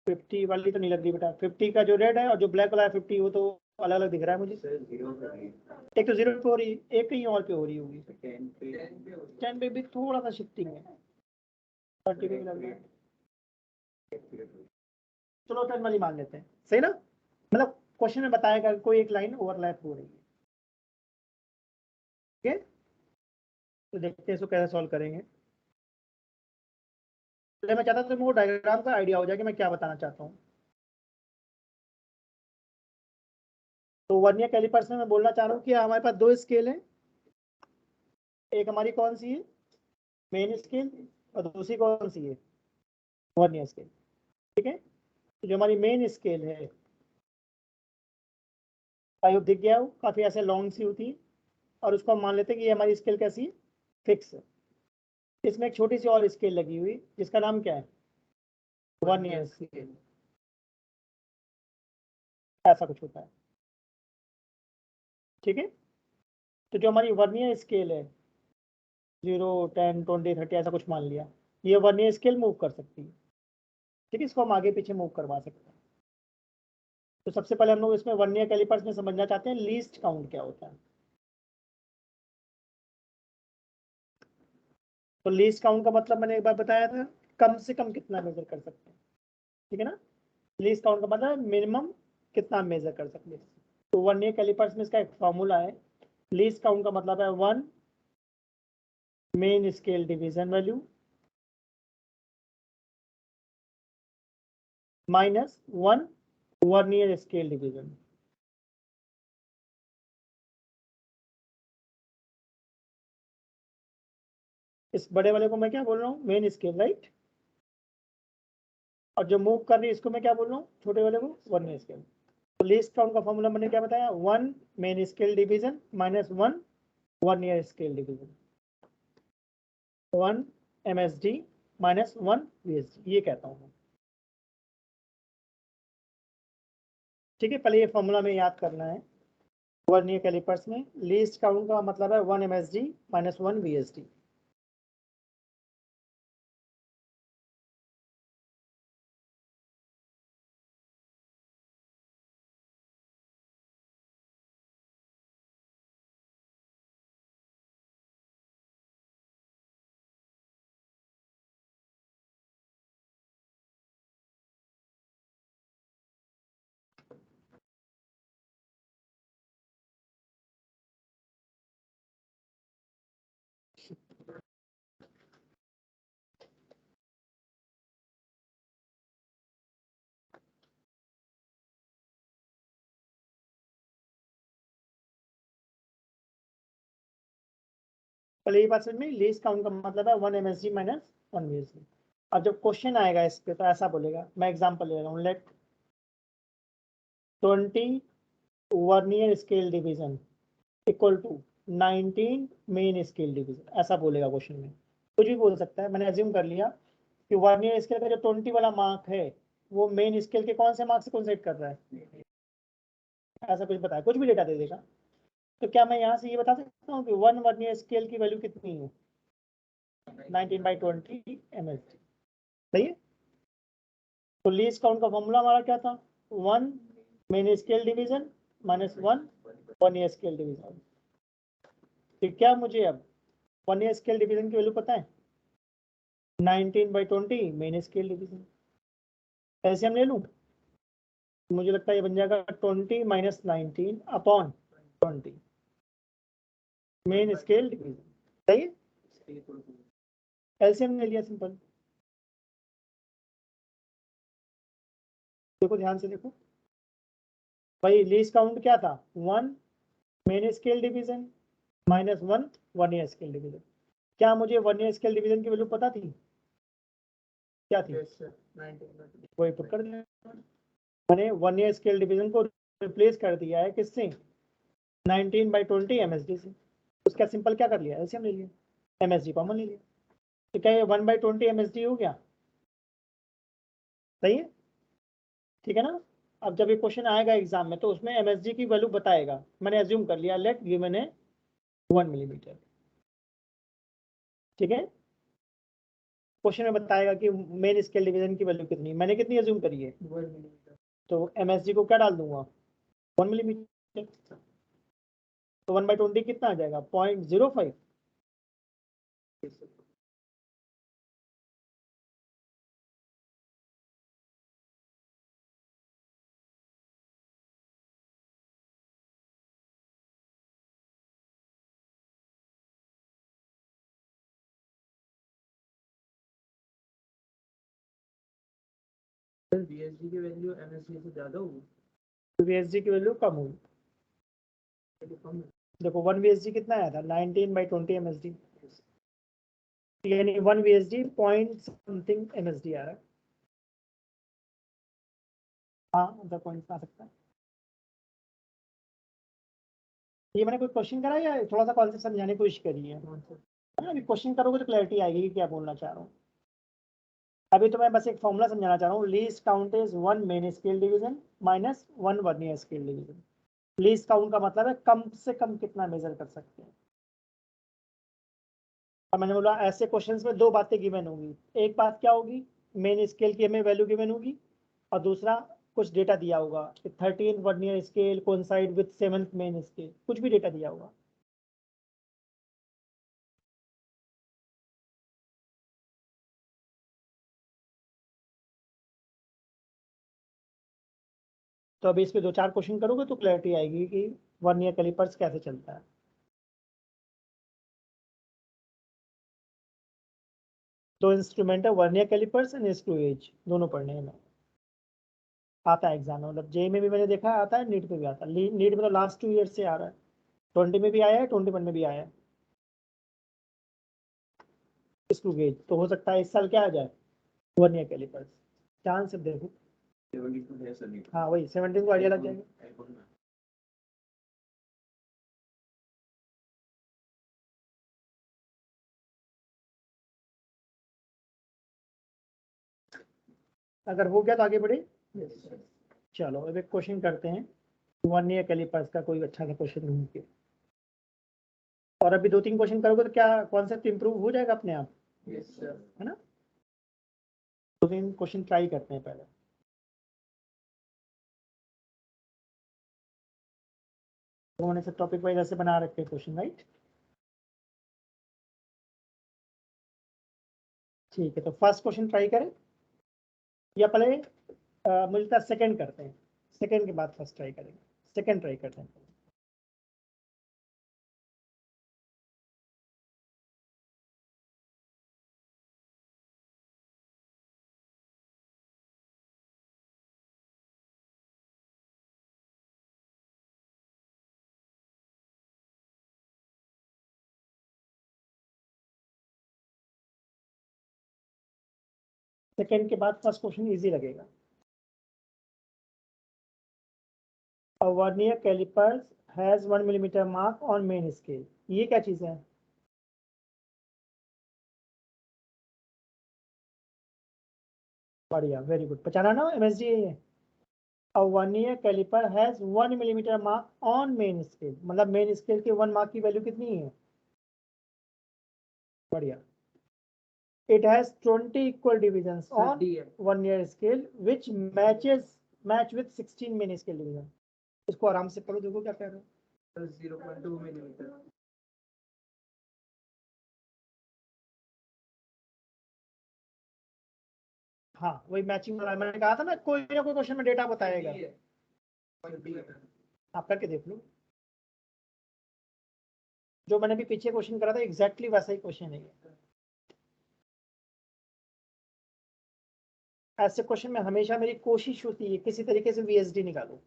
50 वाली तो नहीं लग रही बेटा, 50 का जो रेड है और जो ब्लैक वाला है 50, वो तो अलग अलग दिख रहा है मुझे। सर 0 पे है, एक तो 0 पे हो रही है, एक कहीं और पे हो रही होगी। 10 पे 10 पे भी थोड़ा सा शिफ्टिंग है, 30 पे भी लग रहा है। चलो 10 वाली मान लेते हैं, सही ना? मतलब क्वेश्चन में बताएगा कोई एक लाइन ओवरलैप हो रही है। ठीक है, तो देखते हैं इसको कैसे सॉल्व करेंगे। पहले मैं चाहता था तुम्हें वो डायग्राम का आइडिया हो जाए कि मैं क्या बताना चाहता हूँ। तो वर्नियर कैलिपर्स में मैं बोलना चाह रहा हूँ कि हमारे पास दो स्केल हैं, एक हमारी कौन सी है, मेन स्केल, और दूसरी कौन सी है, वर्नियर स्केल। ठीक है, तो जो हमारी मेन स्केल है, आई होप दिख गया हो, काफी ऐसे लॉन्ग सी होती है, और उसको हम मान लेते हैं कि ये हमारी स्केल कैसी है, फिक्स है। इसमें एक छोटी सी और स्केल लगी हुई जिसका नाम क्या है, वर्नियर स्केल, ऐसा कुछ होता है। ठीक है, तो जो हमारी वर्नियर स्केल है 0, 10, 20, 30 ऐसा कुछ मान लिया, ये वर्नियर स्केल मूव कर सकती है। ठीक है, इसको हम आगे पीछे मूव करवा सकते हैं। तो सबसे पहले हम लोग इसमें वर्नियर कैलिपर्स में समझना चाहते हैं लीस्ट काउंट क्या होता है। तो लीस्ट काउंट का मतलब मैंने एक बार बताया था, कम से कम कितना मेजर कर सकते हैं। ठीक है ना, लीस्ट काउंट का मतलब मिनिमम कितना मेजर कर सकते हैं। तो वर्नियर कैलिपर्स में इसका एक फॉर्मूला है, लीस्ट काउंट का मतलब है 1 main scale division value minus 1 vernier scale division. इस बड़े वाले को मैं क्या बोल रहा हूँ, मेन स्केल, राइट, और जो मूव कर रही है इसको मैं क्या बोल रहा हूँ, छोटे वाले को वर्नियर स्केल। तो लीस्ट काउंट का फॉर्मूला मैंने क्या बताया, 1 main scale division minus 1 vernier scale division, 1 MSD minus 1 VSD, ये कहता हूँ। ठीक है, पहले ये फॉर्मूला में याद करना है। वर्नियर कैलिपर्स में लीस्ट काउंट का मतलब है 1 MSD माइनस 1 VSD। पहले ये बात समझ में, लीस्ट काउंट का मतलब है 1 MSD माइनस 1 VSD। अब जब क्वेश्चन आएगा इस पे तो ऐसा बोलेगा, मैं एग्जांपल ले रहा हूँ, let 20 vernier scale division equal to 19 main scale division, ऐसा बोलेगा क्वेश्चन में। कुछ भी बोल सकता है, मैंने अज्यूम कर लिया कि वर्नियर स्केल का जो 20 वाला मार्क है वो मेन स्केल के कौन से मार्क से कॉन्सेप्ट कर रहा है, ऐसा कुछ बताया, कुछ भी डेटा दे देगा। तो क्या मैं यहाँ से ये बता सकता हूँ कि 1 वर्नियर स्केल की वैल्यू कितनी है, 19/20 MSD, सही है। तो लीस्ट काउंट का फॉर्मूला हमारा क्या था, 1 main scale division minus 1 vernier scale division. तो क्या मुझे अब वर्नियर स्केल डिवीजन की वैल्यू पता है, 19/20 मेन स्केल डिवीजन। ऐसे हम ले लूँ, मुझे लगता है ये बन जाएगा 20 minus 19 upon 20 main scale division, सही है। एलसीएम ले लिया सिंपल। देखो ध्यान से देखो भाई, लीस्ट काउंट क्या था, 1 main scale division minus 1 vernier scale division. क्या मुझे वर्नियर स्केल डिवीजन की वैल्यू पता थी, क्या थी, वही पुट कर दिया। मैंने 1 ईयर स्केल डिवीजन को रिप्लेस कर दिया है किससे, 19/20 MSD से। उसका सिंपल क्या कर लिया, एलसीएम ले लिया, MSD कॉमन ले लिया, तो क्या ये 1/20 MSD हो गया, सही है, ठीक है ना। अब जब ये क्वेश्चन आएगा एग्जाम में तो उसमें MSD की वैल्यू बताएगा, मैंने एज्यूम कर लिया लेट गिवन है 1 मिलीमीटर, ठीक है। क्वेश्चन में बताएगा कि मेन स्केल डिवीजन की वैल्यू कितनी, मैंने कितनी एज्यूम करी है 1 मिलीमीटर। तो MSD को क्या डाल दूंगा 1 मिलीमीटर, तो 1/20 कितना आ जाएगा 0.05। Yes, sir. सर VSD की वैल्यू MSD से ज्यादा होगी, VSD की वैल्यू कम हुई, तो कम है। देखो 1 VSD कितना आया था 19/20 MSD, यानी 1 VSD पॉइंट समथिंग MSD आ रहा है, हाँ मतलब पॉइंट आ सकता है। ये मैंने कोई क्वेश्चन करा या थोड़ा सा कॉन्सेप्ट समझाने की कोशिश करी है, कौन सा? हाँ, अभी क्वेश्चन करोगे तो क्लैरिटी आएगी कि क्या बोलना चाह रहा हूँ। अभी तो मैं बस एक फॉर्मूला समझाना चाह रहा हूँ, least count is 1 main scale division minus 1 vernier scale division. Least count का मतलब है कम से कम कितना मेजर कर सकते हैं, और मैंने बोला ऐसे क्वेश्चंस में दो बातें गिवन होंगी, एक बात क्या होगी मेन स्केल की हमें वैल्यू गिवन होगी, और दूसरा कुछ डेटा दिया होगा कि 13 vernier scale coincide with 7th main scale, कुछ भी डेटा दिया होगा। तो अभी इस पे 2-4 क्वेश्चन करोगे तो क्लैरिटी आएगी कि वर्नियर कैलिपर्स कैसे चलता है। दो इंस्ट्रूमेंट है vernier calipers and screw gauge, दोनों पढ़ने हैं, आता है एग्जाम में, मतलब जे में भी मैंने देखा है आता है, नीट में भी आता है, नीट में तो लास्ट 2 ईयर से आ रहा है, 20 में भी आया है 21 में भी आया है। स्क्रू गेज तो हो सकता है इस साल क्या आ जाए वर्नियर कैलिपर्स, चांस है देखो, 72 है सर। हाँ वही 17 को आइडिया लग जाएगा। अगर हो गया तो आगे बढ़े। चलो अब एक क्वेश्चन करते हैं वर्नियर कैलिपर्स का, कोई अच्छा सा क्वेश्चन ढूंढ के, और अभी 2-3 क्वेश्चन करोगे तो क्या कॉन्सेप्ट इंप्रूव हो जाएगा अपने आप, यस सर। है ना। 2-3 क्वेश्चन ट्राई करते हैं पहले, तो मैंने सब टॉपिक वाइज ऐसे बना रखे क्वेश्चन, राइट। ठीक है तो फर्स्ट क्वेश्चन ट्राई करें या पहले मुझे लगता है सेकंड करते हैं, सेकंड के बाद फर्स्ट ट्राई करेंगे, सेकंड ट्राई करते हैं। सेकंड के बाद फर्स्ट क्वेश्चन इजी लगेगा। A vernier calipers has 1 millimeter mark on main scale, ये क्या चीज है, बढ़िया वेरी गुड, पहचाना ना MSD है। A vernier caliper has 1 millimeter mark on main scale, मतलब मेन स्केल के 1 मार्क की वैल्यू कितनी है, बढ़िया। It has 20 equal divisions on vernier scale which match with 16 main scale division। इसको आराम से पढ़ो, देखो क्या कह रहे हो। Sir 0.2 millimetre. हाँ वही मैचिंग वाला मैंने कहा था ना, कोई ना कोई क्वेश्चन में डेटा बताएगा, आप करके देख लो। जो मैंने भी पीछे क्वेश्चन करा था एग्जैक्टली वैसा ही क्वेश्चन है, ऐसे क्वेश्चन में हमेशा मेरी कोशिश होती है किसी तरीके से VSD निकालो।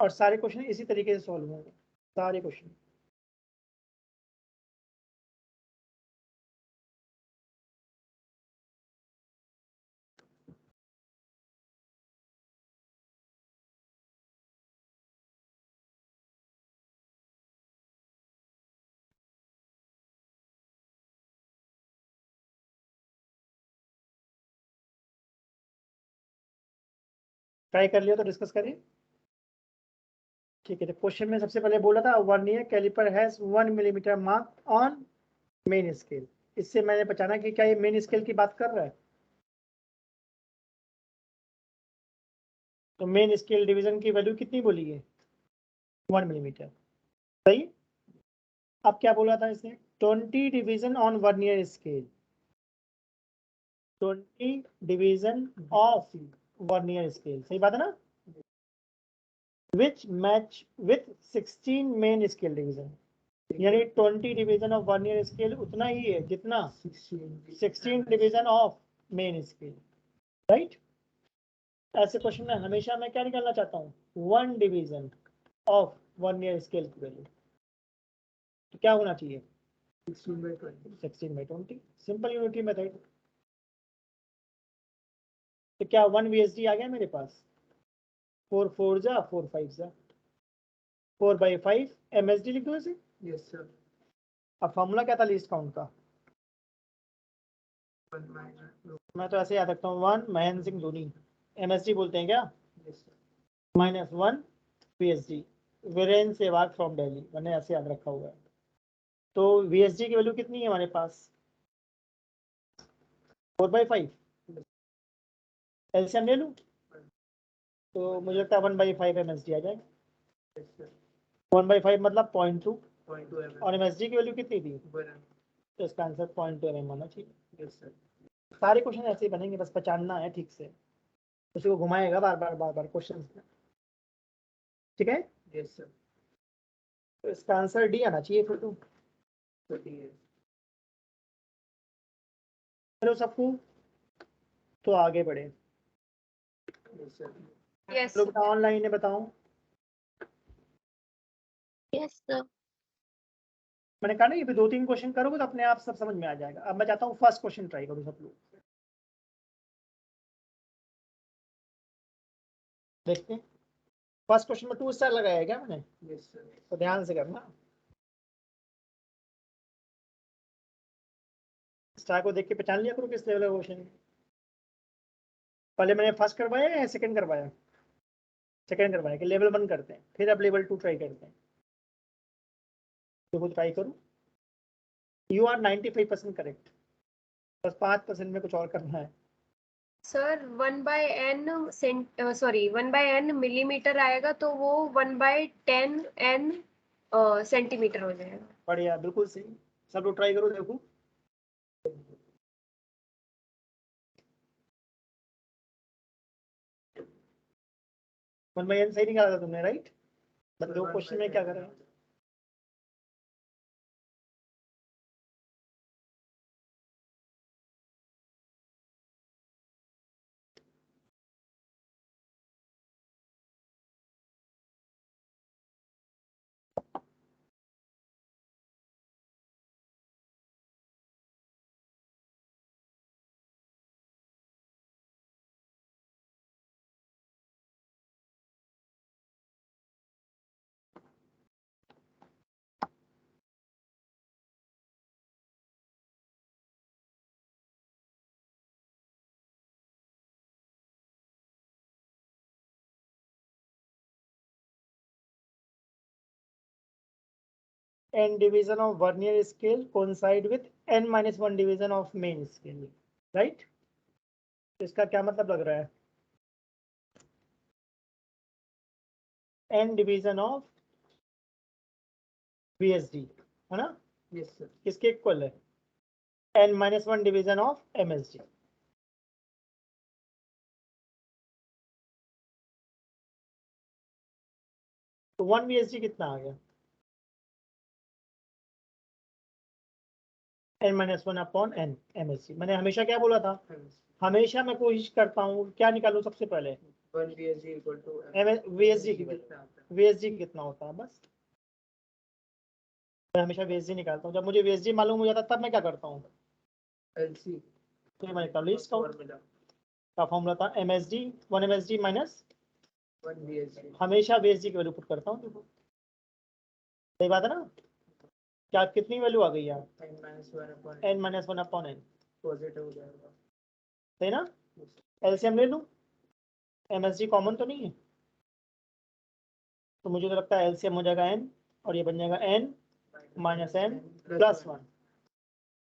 और सारे क्वेश्चन इसी तरीके से सॉल्व होंगे, सारे क्वेश्चन। ट्राई कर लिया तो डिस्कस करें। ठीक है, तो क्वेश्चन में सबसे पहले बोला था vernier caliper has 1 millimetre mark on main scale. इससे मैंने पहचाना कि क्या ये मेन स्केल की बात कर रहा है। तो मेन स्केल डिवीजन की वैल्यू कितनी बोली है? 1 मिलीमीटर। सही। अब क्या बोला था इसने? 20 division on vernier scale, 20 division of vernier scale. सही बात है ना? Which match with 16 main scale division, यानी 20 डिवीजन ऑफ वर्नियर स्केल उतना ही है जितना 16 division of main scale. Right. ऐसे क्वेश्चन में हमेशा मैं क्या निकालना चाहता हूँ? 1 डिवीजन ऑफ वर्नियर स्केल की वैल्यू। तो क्या होना चाहिए? 16/20। Simple unity method. तो क्या 1 VSD आ गया मेरे पास? 4 4 जा 4 5 जा 4/5 MSD लिख दो इसे। Yes sir. अब फॉर्मूला क्या था लीस्ट काउंट का? मैं तो ऐसे याद रखता हूँ 1 महेंद्र सिंह धोनी, MSD बोलते हैं क्या? -1 VSD वीरेंद्र सहवाग फ्रॉम दिल्ली, मैंने ऐसे याद रखा हुआ है। तो VSD की वैल्यू कितनी है हमारे पास? 4/5। एलसीएम ले लूं तो मुझे लगता है 1/5 MSD आ जाएगा। 1/5 मतलब 0.2 और MSD की वैल्यू कितनी थी? तो इसका आंसर 0.2 mm होना चाहिए। सारे क्वेश्चन ऐसे ही बनेंगे, बस पहचानना है ठीक से, उसी को घुमाएगा बार बार क्वेश्चन में। ठीक है। Yes sir. तो इसका आंसर डी आना चाहिए फिर तो। चलो सबको, तो आगे बढ़े। यस लोग ऑनलाइन है, बताओ। Yes, sir. मैंने कहा ना ये 2-3 क्वेश्चन करोगे तो अपने आप सब समझ में आ जाएगा। अब मैं चाहता हूँ फर्स्ट क्वेश्चन ट्राई करो सब लोग। देखते हैं फर्स्ट क्वेश्चन में 2 स्टार लगाया है क्या मैंने? Yes sir. तो ध्यान से करना, स्टार को देख के पहचान लिया करो किस लेवल का क्वेश्चन है। पहले मैंने फर्स्ट करवाया या सेकंड करवाया? सेकंड करवाया कि लेवल 1 करते हैं, फिर अब लेवल 2 ट्राई करते हैं। तो वो ट्राई करूँ। यू आर 95% करेक्ट, बस 5% में कुछ और करना है। सर 1/n मिलीमीटर आएगा तो वो 1/10n सेंटीमीटर हो जाएगा। बढ़िया, बिल्कुल सही। सब लोग ट्राई करो, देखो। वन बाई एन सही निकाला था तुमने, राइट? बट दो क्वेश्चन में क्या करें? n division of vernier scale coincide with n-1 division of main scale, right? इसका क्या मतलब लग रहा है? n division of VSD है ना? Yes sir. किसके इक्वल है? n-1 division of MSD। तो 1 VSD कितना आ गया? n-1 upon n MSD। मैंने हमेशा क्या बोला था? हमेशा मैं कोशिश करता हूँ क्या निकालूं सबसे पहले? 1 VSG equal to VSG की कितना आता है? VSG कितना होता है, बस मैं हमेशा VSG निकालता हूँ। जब मुझे VSG मालूम हो जाता है तब मैं क्या करता हूँ, LC तो ये मैंने कर ली, इसका फॉर्मूला का फॉर्मूला था MSD 1 MSD माइनस 1 VSG हमेशा VSG की वैल्यू पुट करता हूँ। सही बात है ना, क्या कितनी वैल्यू आ गई यार, n - 1 upon n - 1 पॉजिटिव हो जाएगा। सही ना। एलसीएम ले लूं, MSD कॉमन तो नहीं है, तो मुझे तो लगता है एलसीएम हो जाएगा n और ये बन जाएगा n माइनस n प्लस 1।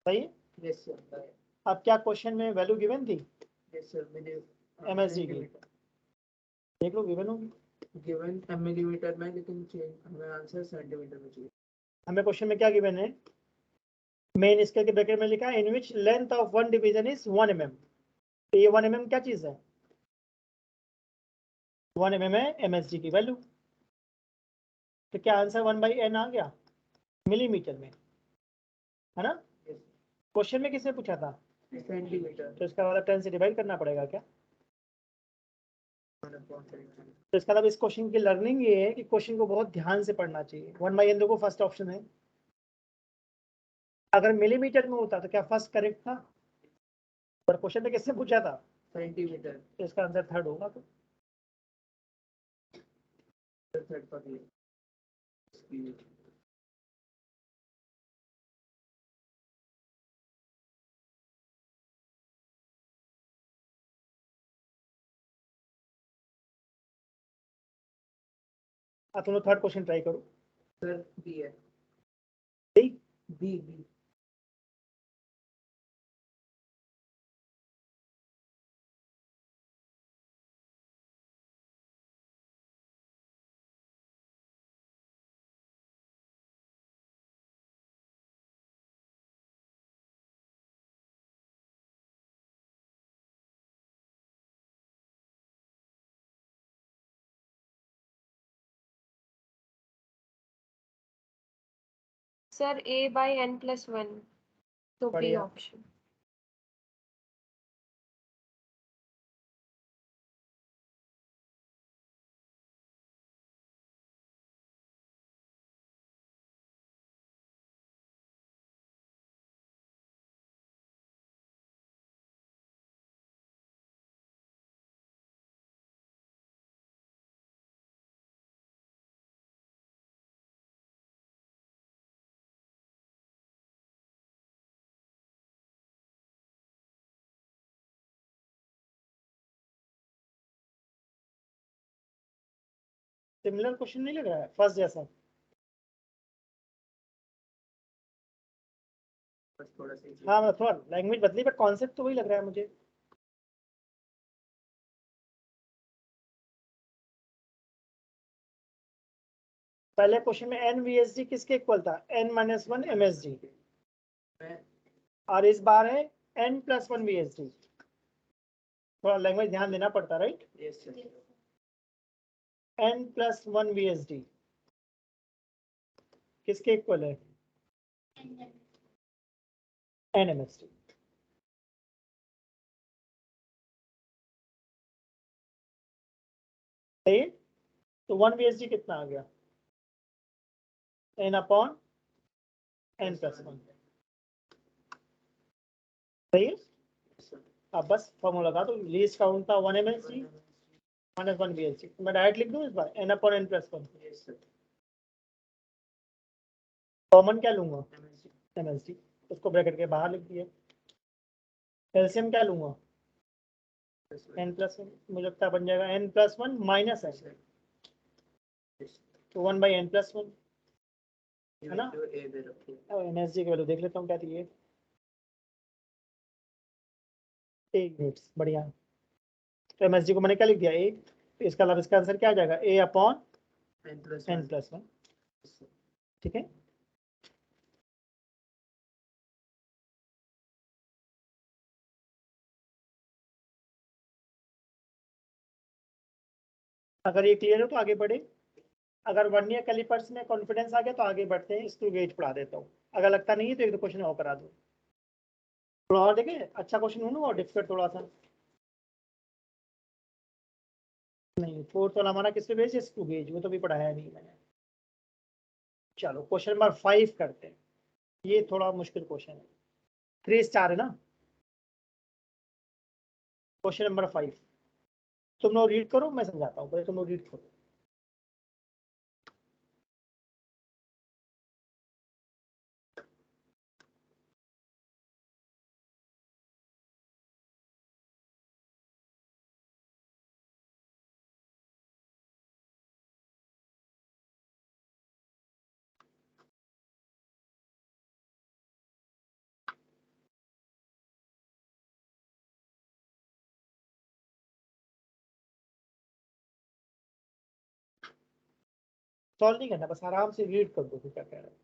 सही है। यस सर, अब क्या क्वेश्चन में वैल्यू गिवन थी, यस सर, मैंने MSD की देख लो, गिवन होगी। गिवन मिलीमीटर में, लेकिन हमें आंसर सेंटीमीटर में चाहिए। हमें क्वेश्चन में क्या गिवन है, मेन स्केल के ब्रैकेट में लिखा है in which length of one division is 1 mm। तो ये 1 mm क्या चीज है, 1 mm है MSD की वैल्यू। तो क्या आंसर 1/n आ गया मिलीमीटर में, है ना। क्वेश्चन में किसने पूछा था, सेंटीमीटर। तो इसका मतलब 10 से डिवाइड करना पड़ेगा क्या। 1 upon 10। तो इसका मतलब इस क्वेश्चन की लर्निंग ये है कि क्वेश्चन को बहुत ध्यान से पढ़ना चाहिए। 1/n देखो फर्स्ट ऑप्शन है, अगर मिलीमीटर में होता तो क्या फर्स्ट करेक्ट था, पर क्वेश्चन में किसने पूछा था, सेंटीमीटर। तो इसका आंसर थर्ड होगा। तो थर्ड पर ये आप दोनों थर्ड क्वेश्चन ट्राई करो। सर बी है। B B B sir A/n+1, तो बी बढ़िया। ऑप्शन। सिमिलर क्वेश्चन नहीं लग रहा है फर्स्ट जैसा, बस थोड़ा सा ही हाँ मतलब थोड़ा लैंग्वेज बदली बट कॉन्सेप्ट तो वही लग रहा है मुझे। पहले क्वेश्चन में n VSG किसके इक्वल था, n-1 MSD, मैं और इस बार है n+1 VSD। थोड़ा लैंग्वेज ध्यान देना पड़ता, right. Yes sir. n+1 VSD किसके इक्वल है, n MSD। सही है? तो 1 VSD कितना आ गया, n/n+1। सही है। अब बस फॉर्मूला लगा दो, लीस्ट काउंट था 1 MSD माइनस 1 VSD, मैं डायरेक्ट लिख दूं इस बार n/n+1। Yes sir. कॉमन क्या लूंगा, MSD, उसको ब्रैकेट के बाहर लिख दिया। एलसीएम क्या लूंगा, n+1, मुझे लगता है बन जाएगा n+1 माइनस n, तो 1/n+1, है ना। ए दे रखिए। अब MSD की वैल्यू देख लेता हूँ क्या थी ये, 1 यूनिट्स, बढ़िया। तो MSD को मैंने क्या लिख दिया, 1, तो इसका मतलब इसका आंसर क्या आ जाएगा, A/n+1। ठीक है। अगर ये क्लियर हो तो आगे बढ़े, अगर वर्नियर कैलिपर्स में कॉन्फिडेंस आ गया तो आगे बढ़ते हैं, स्क्रू गेज पढ़ा देता हूँ। अगर लगता नहीं है तो एक दो क्वेश्चन और करा दो, थोड़ा और देखें, अच्छा क्वेश्चन हो ना और डिफिकल्ट थोड़ा सा। नहीं, 4th वाला हमारा किस पे बेस है? स्क्रू गेज, वो तो भी पढ़ाया नहीं मैंने। चलो क्वेश्चन नंबर 5 करते हैं। ये थोड़ा मुश्किल क्वेश्चन है, 3 स्टार है ना। क्वेश्चन नंबर 5 तुम लोग रीड करो, मैं समझाता हूँ, पहले तुम लोग रीड करो। सॉल्व नहीं करना, बस आराम से रीड कर दो कि क्या कह रहा है।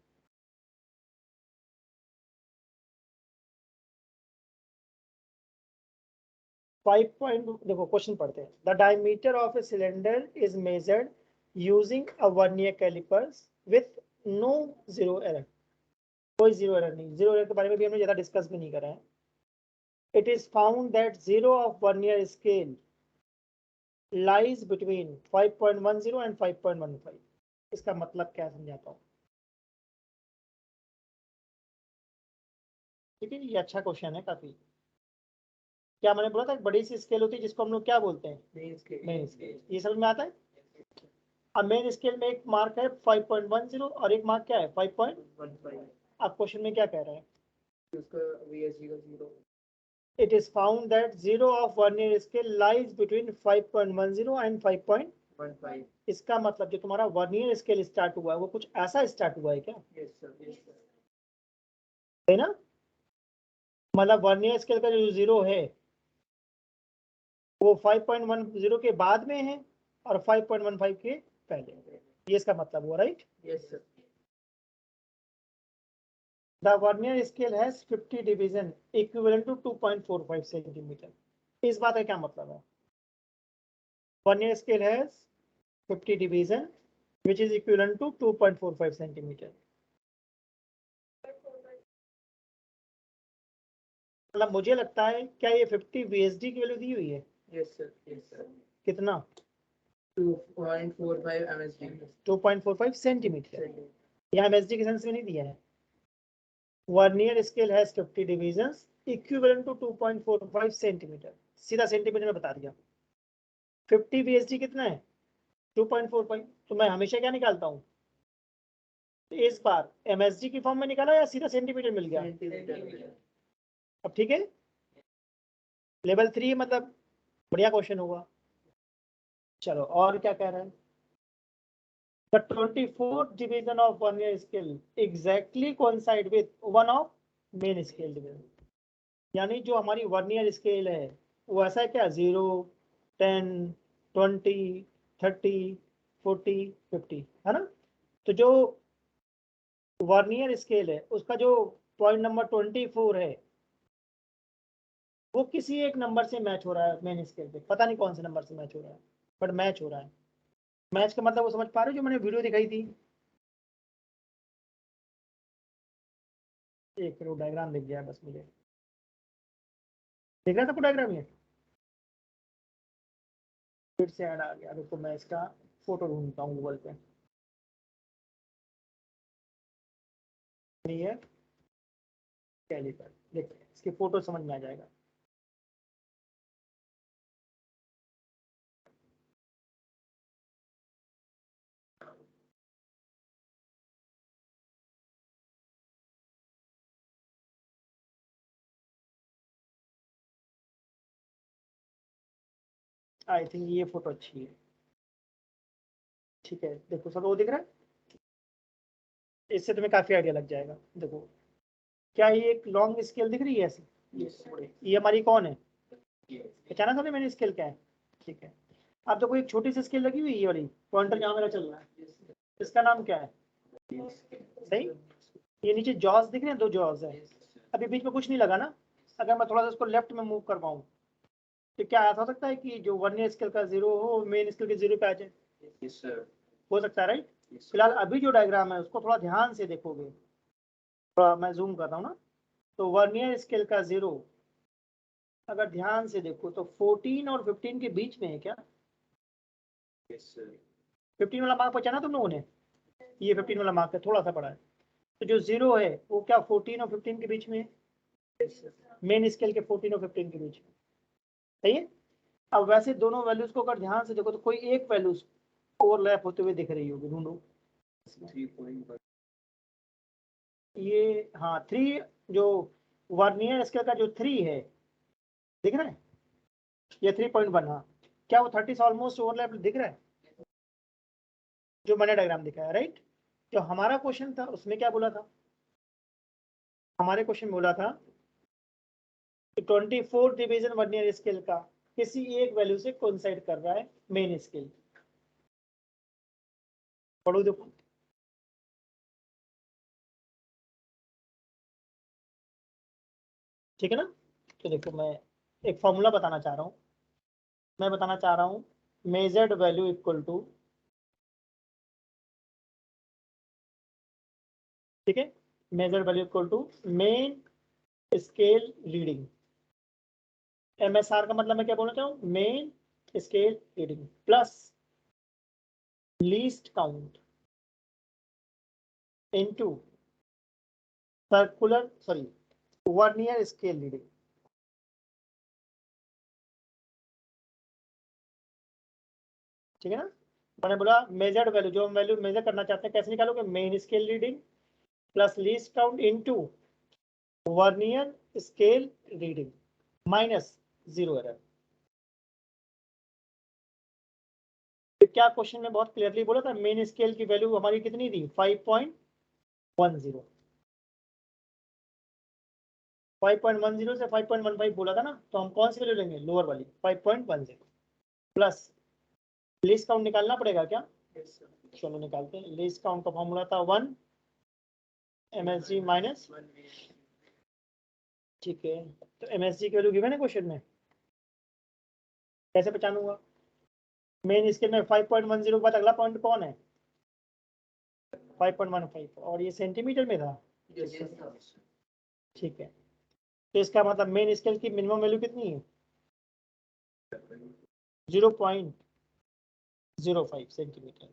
5 पॉइंट देखो, क्वेश्चन पढ़ते हैं। The diameter of a cylinder is measured using a vernier calipers with no zero error. कोई जीरो एरर नहीं, जीरो एरर के बारे में भी हमने ज्यादा डिस्कस भी नहीं करा है। It is found that zero of vernier scale lies between 5.10 and 5.15। इसका मतलब क्या समझाता हूँ, ठीक है। ये अच्छा क्वेश्चन है काफी। क्या मैंने बोला था, एक बड़ी सी स्केल होती है जिसको हम लोग क्या बोलते हैं? Main scale. ये समझ में आता है। अब मेन स्केल में एक मार्क है 5.10 और एक मार्क क्या है 5.15। अब क्वेश्चन में क्या कह रहा है? It is found that zero of vernier scale lies between 5.10 and 5.15। इसका मतलब जो तुम्हारा वर्नियर स्केल स्टार्ट हुआ है वो कुछ ऐसा स्टार्ट हुआ है क्या? है ना। मतलब वर्नियर स्केल का जो जीरो है वो 5.10 के बाद में है और 5.15 के पहले। ये इसका मतलब हुआ, right? Yes sir. The vernier scale has 50 division equivalent to 2.45 centimeter। इस बात का क्या मतलब है? Vernier scale has 50 division which is equivalent to 2.45 centimeter। मतलब मुझे लगता है, क्या ये 50 VSD की वैल्यू दी हुई है? Yes sir, yes sir. कितना? 2.45 MSD। 2.45 सेंटीमीटर। यहाँ MSD के सेंस में नहीं दिया है। Vernier scale has 50 divisions equivalent to 2.45 centimetre. सीधा सेंटीमीटर में बता दिया। 50 VSD कितना है? 2.45। तो मैं हमेशा क्या निकालता हूँ, इस बार MSD की फॉर्म में निकाला या सीधा सेंटीमीटर मिल गया? अब ठीक है। लेवल 3 मतलब बढ़िया क्वेश्चन होगा। चलो और क्या कह रहा है? The 24th division of vernier scale exactly coincide with one of main scale division। यानी जो हमारी वर्नियर स्केल है वो ऐसा है क्या? 0, 10, 20, 30, 40, 50, है ना। तो जो वर्नियर स्केल है उसका जो पॉइंट नंबर 24 है वो किसी एक नंबर से मैच हो रहा है मेन स्केल पे। पता नहीं कौन से नंबर से मैच हो रहा है, बट मैच हो रहा है। मैच का मतलब वो समझ पा रहे हो जो मैंने वीडियो दिखाई थी? एक मिनट, डायग्राम दिख गया बस मुझे। दिख रहा था पूरा डायग्राम ये? फिर से ऐड आ गया, रुको मैं इसका फोटो ढूंढता हूँ गूगल पे। है कैलिपर, देखिए इसकी फोटो समझ में आ जाएगा। आई थिंक ये फोटो अच्छी है। ठीक है, देखो सब वो दिख रहा है, इससे तुम्हें काफी आइडिया लग जाएगा। देखो क्या ये एक लॉन्ग स्केल दिख रही है ऐसी? ये हमारी कौन है? पहचाना सबने मैंने स्केल क्या है? ठीक है। अब देखो एक छोटी सी स्केल लगी हुई है, ये वाली पॉइंटर जहाँ मेरा चल रहा है, इसका नाम क्या है? सही। ये नीचे जॉस दिख रहे हैं, 2 जॉस है। अभी बीच में कुछ नहीं लगा ना। अगर मैं थोड़ा सा इसको लेफ्ट में मूव कर पाऊँ तो क्या ऐसा हो सकता है कि जो वर्नियर स्केल का 0 हो मेन स्केल के 0 पे आ जाए? यस सर, हो सकता है, राइट। फिलहाल अभी जो डायग्राम है उसको थोड़ा ध्यान से देखोगे, थोड़ा मैं जूम कर रहा हूँ ना, तो वर्नियर स्केल का 0 अगर ध्यान से देखो तो 14 और 15 के बीच में है क्या? Yes, sir. 15 वाला मार्क बचा ना तुम लोगों ने, ये 15 वाला मार्क है, थोड़ा सा पड़ा है। तो जो 0 है वो क्या 14 और 15 के बीच में है, Yes, sir. मेन स्केल के 14 और 15 के बीच में, सही है। अब वैसे दोनों वैल्यूज को अगर ध्यान से देखो तो कोई एक वैल्यूज ओवरलैप होते हुए दिख रही होगी, ढूंढो। 3.1. ये हाँ 3, जो वर्नियर स्केल का जो 3 है दिख रहा है, ये 3.1, हाँ क्या वो 30 से ऑलमोस्ट ओवरलैप दिख रहा है, जो मैंने डायग्राम दिखाया, राइट। जो हमारा क्वेश्चन था उसमें क्या बोला था, हमारे क्वेश्चन में बोला था कि 24 डिवीजन वर्नियर स्केल का किसी एक वैल्यू से कोइंसाइड कर रहा है मेन स्केल। पढ़ो देखो, ठीक है ना। तो देखो मैं एक फॉर्मूला बताना चाह रहा हूँ, मैं बताना चाह रहा हूँ मेजर्ड वैल्यू इक्वल टू, ठीक है, measured value equal to main scale reading. MSR का मतलब मैं क्या बोलना चाहूँ, main scale reading plus least count into circular sorry vernier scale reading. ठीक है ना। मैंने बोला मेजर्ड वैल्यू, जो हम वैल्यू मेजर करना चाहते हैं कैसे निकालोगे, main scale reading plus least count into vernier scale reading minus 0 error. क्या क्वेश्चन में बहुत क्लियरली बोला था, मेन स्केल की वैल्यू हमारी कितनी थी 5.10, 5.10 से 5.15 बोला था ना, तो हम कौन सी वैल्यू लेंगे, लोअर वाली 5.10 प्लस लीस्ट काउंट निकालना पड़ेगा क्या, Yes, sir. चलो निकालते हैं। लीस्ट काउंट का फॉर्मूला था 1 MSG माइनस, ठीक है। तो MSG की वैल्यू गिवन है क्वेश्चन में, कैसे पहचानूंगा, मेन स्केल में 5.10 के बाद अगला पॉइंट कौन है 5.15, और ये सेंटीमीटर में था, Yes, sir. ठीक है। तो इसका मतलब मेन स्केल की मिनिमम वैल्यू कितनी है 0.05 सेंटीमीटर,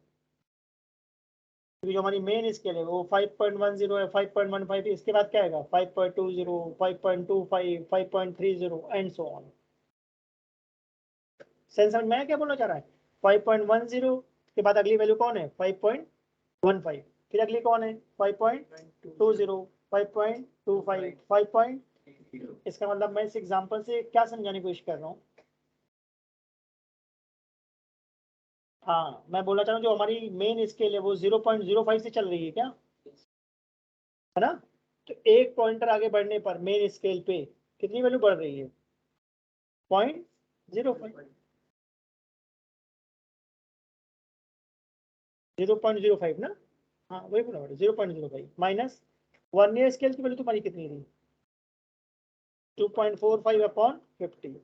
क्योंकि जो हमारी मेन स्केल है वो 5.10 है, 5.15, इसके बाद क्या आएगा 5.20, 5.25, 5.30 एंड सो ऑन। सेंस समझ में आया क्या बोलना चाह रहा है, 5.10 के बाद अगली वैल्यू कौन है 5.15, फिर अगली कौन है 5.20, 5.25, 5. इसका मतलब मैं इस एग्जांपल से क्या समझाने की कोशिश कर रहा हूँ, हाँ मैं बोलना चाह रहा हूँ जो हमारी मेन स्केल है वो 0.05 से चल रही है क्या, है ना। तो एक पॉइंटर आगे बढ़ने पर मेन स्केल पे कितनी वैल्यू बढ़ रही है 0.05, 0.05 ना, हाँ वही बोला 0.05 माइनस वर्नियर स्केल की वैल्यू तुम्हारी कितनी थी 2.45 अपॉन 50,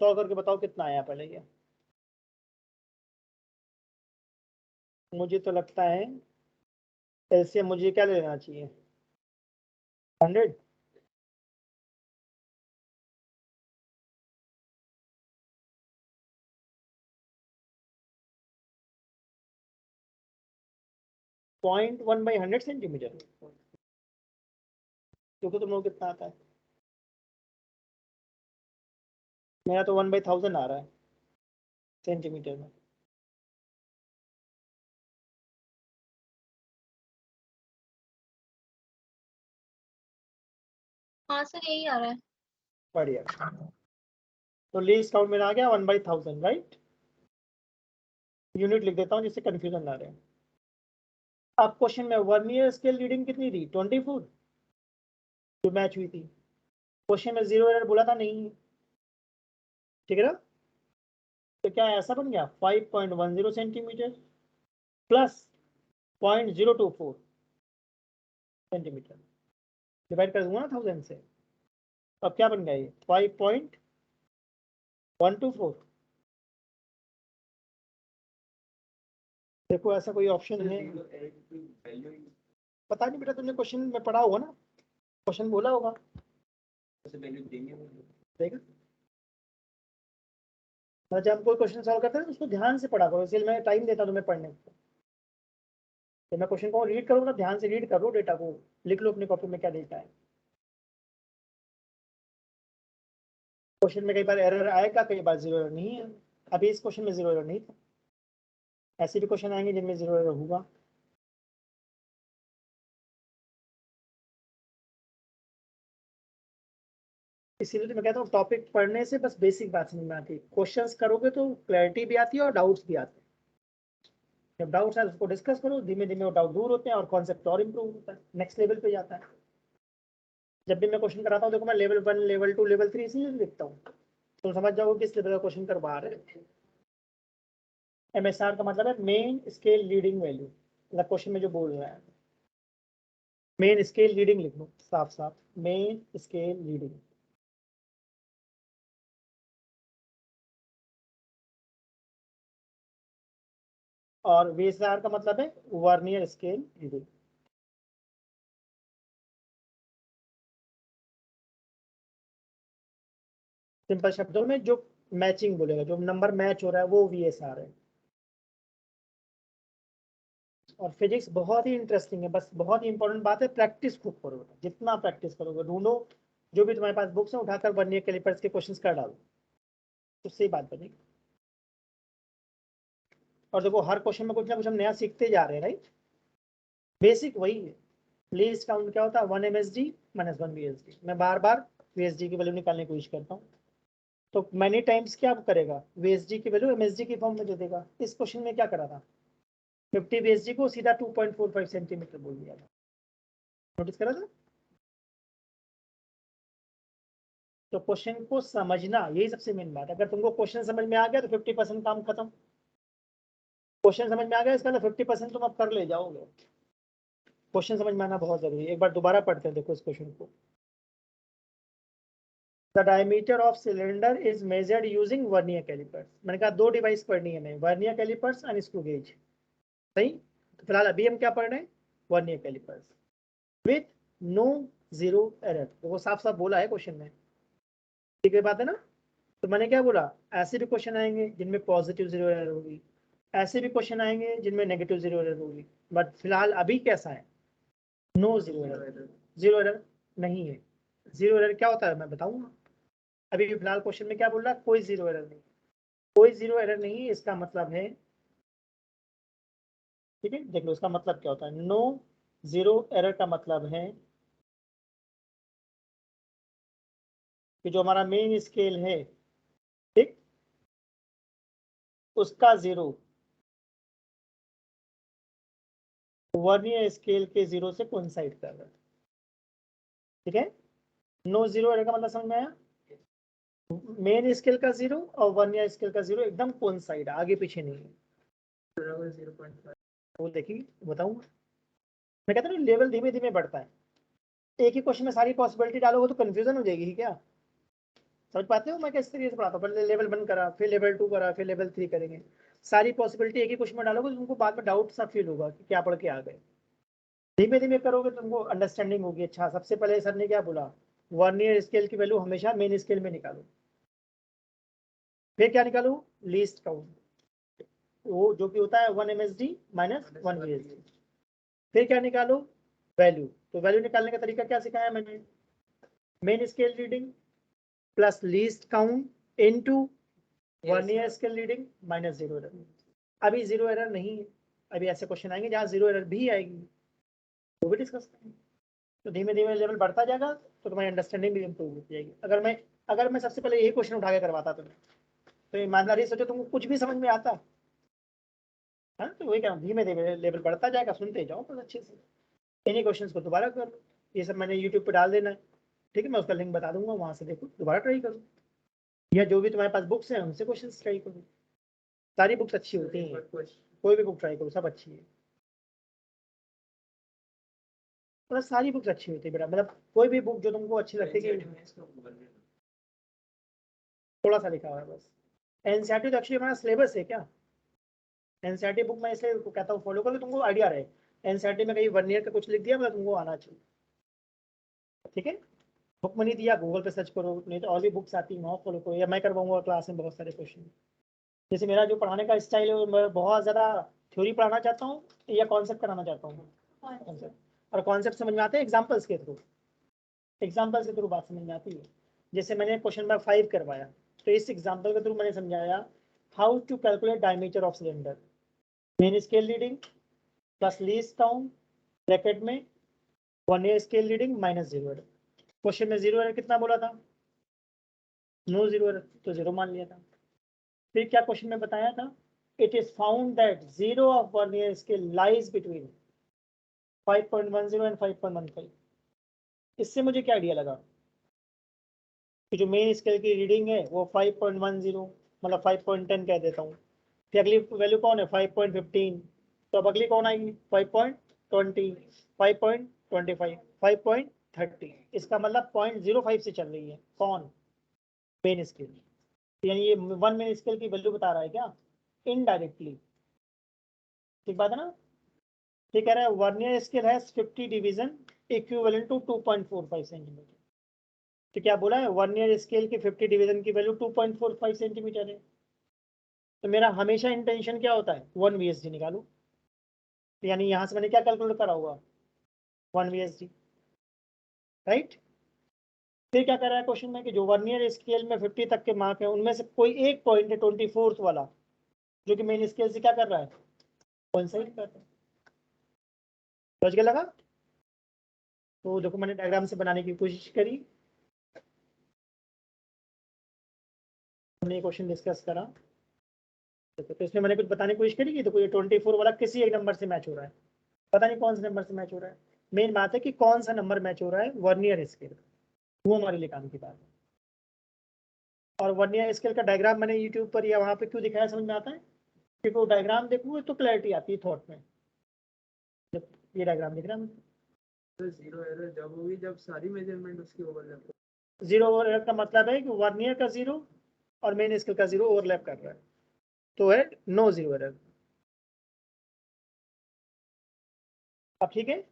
100 करके बताओ कितना आया पहले ये, मुझे तो लगता है एलसीएम मुझे क्या लेना चाहिए 100, पॉइंट 1/100 सेंटीमीटर, देखो तुम लोग कितना आता है, मेरा तो 1/1000 आ रहा है सेंटीमीटर में। हाँ सर यही आ रहा है। बढ़िया, तो लीस्ट काउंट मेरा आ गया 1/1000, राइट। यूनिट लिख देता हूँ जिससे कंफ्यूजन ना रहे। अब क्वेश्चन में वर्नियर स्केल रीडिंग कितनी थी 24, जो मैच हुई थी, क्वेश्चन में 0 एरर बोला था नहीं, ठीक है ना। तो क्या ऐसा बन गया 5.10 सेंटीमीटर प्लस 0.024 सेंटीमीटर, डिवाइड कर दूंगा ना 1000 से, अब क्या बन गया ये 5.124। देखो ऐसा कोई ऑप्शन है, पता नहीं बेटा, तुमने क्वेश्चन में पढ़ा होगा ना, क्वेश्चन बोला होगा, देखा मतलब जब हम कोई क्वेश्चन सॉल्व करते हैं तो उसको ध्यान से पढ़ा करो, इसलिए मैं टाइम देता हूँ तुम्हें पढ़ने को। तो मैं क्वेश्चन को रीड करूँगा, ध्यान से रीड करो, डेटा को लिख लो अपनी कॉपी में क्या डेटा है। क्वेश्चन में कई बार एरर आएगा, कई बार जीरो एरर नहीं है। अभी इस क्वेश्चन में जीरो एरर नहीं था, ऐसे भी क्वेश्चन आएंगे जिनमें जीरो एरर होगा। इसीलिए तो मैं कहता हूँ टॉपिक पढ़ने से बस बेसिक बात समझ में आती है, क्वेश्चंस करोगे तो क्लैरिटी भी आती है और डाउट्स भी आते हैं। जब डाउट्स है उसको डिस्कस करो, धीमे धीमे वो डाउट दूर होते हैं और कॉन्सेप्ट और इम्प्रूव होता है, नेक्स्ट लेवल पे जाता है। जब भी मैं क्वेश्चन कराता हूँ देखो मैं लेवल 1, लेवल 2, लेवल 3 इसीलिए लिखता हूँ, तो समझ जाओ किस लेवल का क्वेश्चन करवा रहे हैं। MSR का मतलब है मेन स्केल लीडिंग वैल्यू, मतलब क्वेश्चन में जो बोल रहा है मेन स्केल लीडिंग लिख लो साफ साफ, मेन स्केल लीडिंग। और VSR का मतलब है वर्नियर स्केल लीडिंग। सिंपल शब्दों में जो मैचिंग बोलेगा, जो नंबर मैच हो रहा है वो VSR है। और फिजिक्स बहुत ही इंटरेस्टिंग है, बस बहुत ही इंपॉर्टेंट बात है प्रैक्टिस खूब करो, जितना प्रैक्टिस करोगे, ढूंढो जो भी तुम्हारे पास बुक्स है उठाकर वर्नियर कैलिपर्स के क्वेश्चंस कर डालो, उससे ही बात बनेगी। और देखो हर क्वेश्चन में कुछ ना कुछ हम नया सीखते जा रहे हैं, राइट। बेसिक वही है, लीस्ट काउंट क्या होता है, 1 MSD माइनस 1 VSD। मैं बार बार VSD की वैल्यू निकालने की कोशिश करता हूँ, तो मैनी टाइम्स क्या करेगा, VSD की वैल्यू MSD की फॉर्म में दे देगा। इस क्वेश्चन में क्या करा था, 50 VSD को सीधा 2.45 सेंटीमीटर बोल दिया था, नोटिस करा था। तो क्वेश्चन को समझना यही सबसे मेन बात है, अगर तुमको क्वेश्चन समझ में आ गया तो 50% काम खत्म। क्वेश्चन समझ में आ गया इसका 50% तुम अब कर ले जाओगे। क्वेश्चन समझ में आना बहुत जरूरी है। एक बार दोबारा पढ़ते हैं, देखो इस क्वेश्चन को। The diameter of cylinder is measured using vernier calipers. मैंने कहा दो डिवाइस पढ़नी है हमें, vernier calipers and screw gauge, सही। तो फिलहाल अभी हम क्या पढ़ रहे हैं, vernier calipers with no zero error. तो वो साफ साफ बोला है क्वेश्चन में, ठीक है बात है ना। तो मैंने क्या बोला, ऐसे भी क्वेश्चन आएंगे जिनमें पॉजिटिव जीरो एरर होगी, ऐसे भी क्वेश्चन आएंगे जिनमें नेगेटिव जीरो एरर होगी, बट फिलहाल अभी कैसा है, no zero error, zero error नहीं है। जीरो एरर क्या होता है मैं बताऊंगा। अभी फिलहाल क्वेश्चन में क्या बोल रहा है, कोई जीरो एरर नहीं, कोई जीरो एरर नहीं है, इसका मतलब है, ठीक है देख लो इसका मतलब क्या होता है। नो जीरो एरर का मतलब है कि जो हमारा मेन स्केल है, ठीक, उसका जीरो वर्नियर स्केल के जीरो से कोइंसाइड कर रहा है, ठीक है। नो जीरो एरर का मतलब समझ में आया, मेन स्केल का जीरो और वर्नियर स्केल का जीरो एकदम कोइंसाइड, आगे पीछे नहीं है। 0.5 वो देखिए बताऊंगा, मैं कहता हूँ लेवल धीमे धीमे बढ़ता है। एक ही क्वेश्चन में सारी पॉसिबिलिटी डालोगे तो कंफ्यूजन हो जाएगी क्या, समझ पाते हो मैं किस तरीके से पढ़ाता हूँ। पहले लेवल 1 करा, फिर लेवल 2 करा, फिर लेवल 3 करेंगे। सारी पॉसिबिलिटी एक ही क्वेश्चन में डालोगे तो तुमको बाद में डाउट सा फील होगा कि क्या पढ़ के आ गए। धीमे धीमे करोगे तो तुमको अंडरस्टैंडिंग होगी। अच्छा सबसे पहले सर ने क्या बोला, वर्नियर स्केल की वैल्यू हमेशा मेन स्केल में निकालो, फिर क्या निकालो, लीस्ट काउंट, वो जो कि होता है 1 MSD माइनस 1 VSD। फिर क्या निकालो, वैल्यू। तो वैल्यू निकालने का तरीका क्या सिखाया मैंने, main scale reading plus least count into vernier scale reading minus zero error. अभी जीरो एरर नहीं है, अभी ऐसे क्वेश्चन आएंगे जहाँ जीरो एरर भी आएगी, वो भी डिस्कस करेंगे। तो धीमे धीमे लेवल बढ़ता जाएगा तो तुम्हारी अंडरस्टैंडिंग भी इम्प्रूव होती जाएगी। अगर मैं सबसे पहले यही क्वेश्चन उठा के करवाता तुम्हें, तो ईमानदारी सोचो तुमको कुछ भी समझ में आता है। तो वही क्या, धीमे धीमे लेवल बढ़ता जाएगा, सुनते जाओ बस अच्छे से। इन्हीं क्वेश्चन को दोबारा करो, ये सब मैंने यूट्यूब पर डाल देना है, ठीक है। मैं उसका लिंक बता दूंगा, वहां से देखो दोबारा ट्राई करो, या जो भी तुम्हारे पास बुक्स हैं उनसे क्वेश्चन ट्राई करो। सारी बुक्स अच्छी होती हैं, कोई भी बुक ट्राई करो, सब अच्छी है। मतलब सारी बुक्स अच्छी होती है बेटा, मतलब कोई भी बुक जो तुमको अच्छी लगती है कि थोड़ा सा लिखा हुआ है बस। एनसीईआरटी तो एक्चुअली हमारा सिलेबस है क्या, एनसीईआरटी बुक मैं इसलिए कहता हूँ फॉलो करो, तुमको आइडिया रहे। एनसीईआरटी में कहीं 1 ईयर का कुछ लिख दिया मतलब तुमको आना चाहिए, ठीक है। बुक में नहीं दिया, गूगल पे सर्च करो, नहीं तो और भी बुक्स आती है वहाँ फॉलो करो, या मैं करवाऊंगा क्लास में बहुत सारे क्वेश्चन। जैसे मेरा जो पढ़ाने का स्टाइल है वो मैं बहुत ज़्यादा थ्योरी पढ़ाना चाहता हूँ या कॉन्सेप्ट कराना चाहता हूँ, कॉन्सेप्ट। और कॉन्सेप्ट समझ में आते हैं एग्जाम्पल्स के थ्रू, एग्जाम्पल्स के थ्रू बात समझ में आती है। जैसे मैंने क्वेश्चन नंबर 5 करवाया, तो इस एग्जाम्पल के थ्रू मैंने समझाया how to calculate diameter of cylinder, main scale reading plus least count, bracket में 1 ईयर स्केल रीडिंग माइनस 0 एरर। क्वेश्चन में 0 एरर कितना बोला था? नो 0 एरर, तो 0 मान लिया था। फिर क्या क्वेश्चन में बताया था? It is found that 0 of 1 year scale lies between 5.10 and 5.15। इससे मुझे क्या आइडिया लगा कि जो मेन स्केल की रीडिंग है वो 5.10 मतलब 5.10 कह देता हूँ। फिर अगली वैल्यू कौन है? 5.15। तो अब अगली कौन आएगी? 5.20, 5.25, 5.30। इसका मतलब 0.05 से चल रही है कौन? Main scale. यानी ये 1 मेन स्केल की वैल्यू बता रहा है क्या? इनडायरेक्टली। ठीक बात है ना? ठीक कह रहा है वर्नियर स्केल है 50 डिवीजन इक्विवेलेंट टू 2.45 सेंटीमीटर। तो क्या बोला है? वर्नियर स्केल के 50 डिवीजन की वैल्यू 2.45 सेंटीमीटर है। तो मेरा हमेशा इंटेंशन क्या होता है? 1 VSD निकालू। तो यानी यहाँ से मैंने क्या कैलकुलेट करा होगा? 1 VSD, राइट। फिर क्या कर रहा है क्वेश्चन में कि जो वर्नियर स्केल में 50 तक के मार्क है उनमें से कोई एक पॉइंट है 24th वाला जो कि मेन स्केल से क्या कर रहा है? कोइंसाइड कर रहा है। समझ के लगा? तो देखो मैंने डायग्राम से बनाने की कोशिश करी, हमने ये क्वेश्चन डिस्कस करा। देखो तो इसमें मैंने कुछ बताने की कोशिश करी कि देखो ये 24 वाला किसी एक नंबर से मैच हो रहा है, पता नहीं कौन से नंबर से मैच हो रहा है। मेन बात है कि कौन सा नंबर मैच हो रहा है वर्नियर स्केल, वो हमारे लिए काम की बात है। और वर्नियर स्केल का डायग्राम मैंने यूट्यूब पर या वहाँ पे क्यों दिखाया समझ में आता है? क्योंकि वो डायग्राम देखोगे तो क्लैरिटी आती है थॉट में। जब ये डायग्राम दिख रहा है, तो 0 एरर जब होगी जब सारी मेजरमेंट उसकी ओवरलैप हो। 0 ओवरलैप का मतलब है कि वर्नियर का 0 और मेन स्केल का 0 ओवरलैप कर रहा है, तो है नो 0 एरर। अब ठीक है,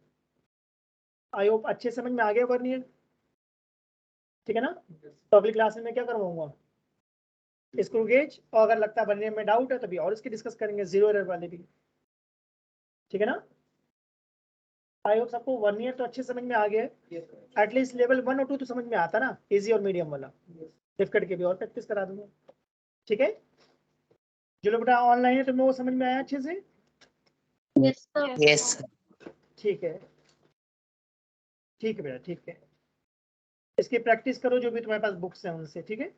आई होप अच्छे समझ में आ गया वर्नियर, ठीक है ना? तो अगली क्लास में मैं क्या करवाऊंगा? स्क्रू गेज, और अगर लगता है वर्नियर में डाउट है तो भी और इसकी डिस्कस करेंगे 0 एरर वाले भी, ठीक है ना? आई होप सबको वर्नियर तो अच्छे समझ में आ गया है, एटलीस्ट लेवल 1 और 2 तो समझ में आता ना, इजी और मीडियम वाला। डिफिकल्ट के भी और प्रैक्टिस करा दूंगा, ठीक है? जो लोग बेटा ऑनलाइन है तुम लोग समझ में आया अच्छे से? Yes sir. Yes. ठीक है, ठीक है बेटा, ठीक है। इसकी प्रैक्टिस करो जो भी तुम्हारे पास बुक्स हैं उनसे, ठीक है?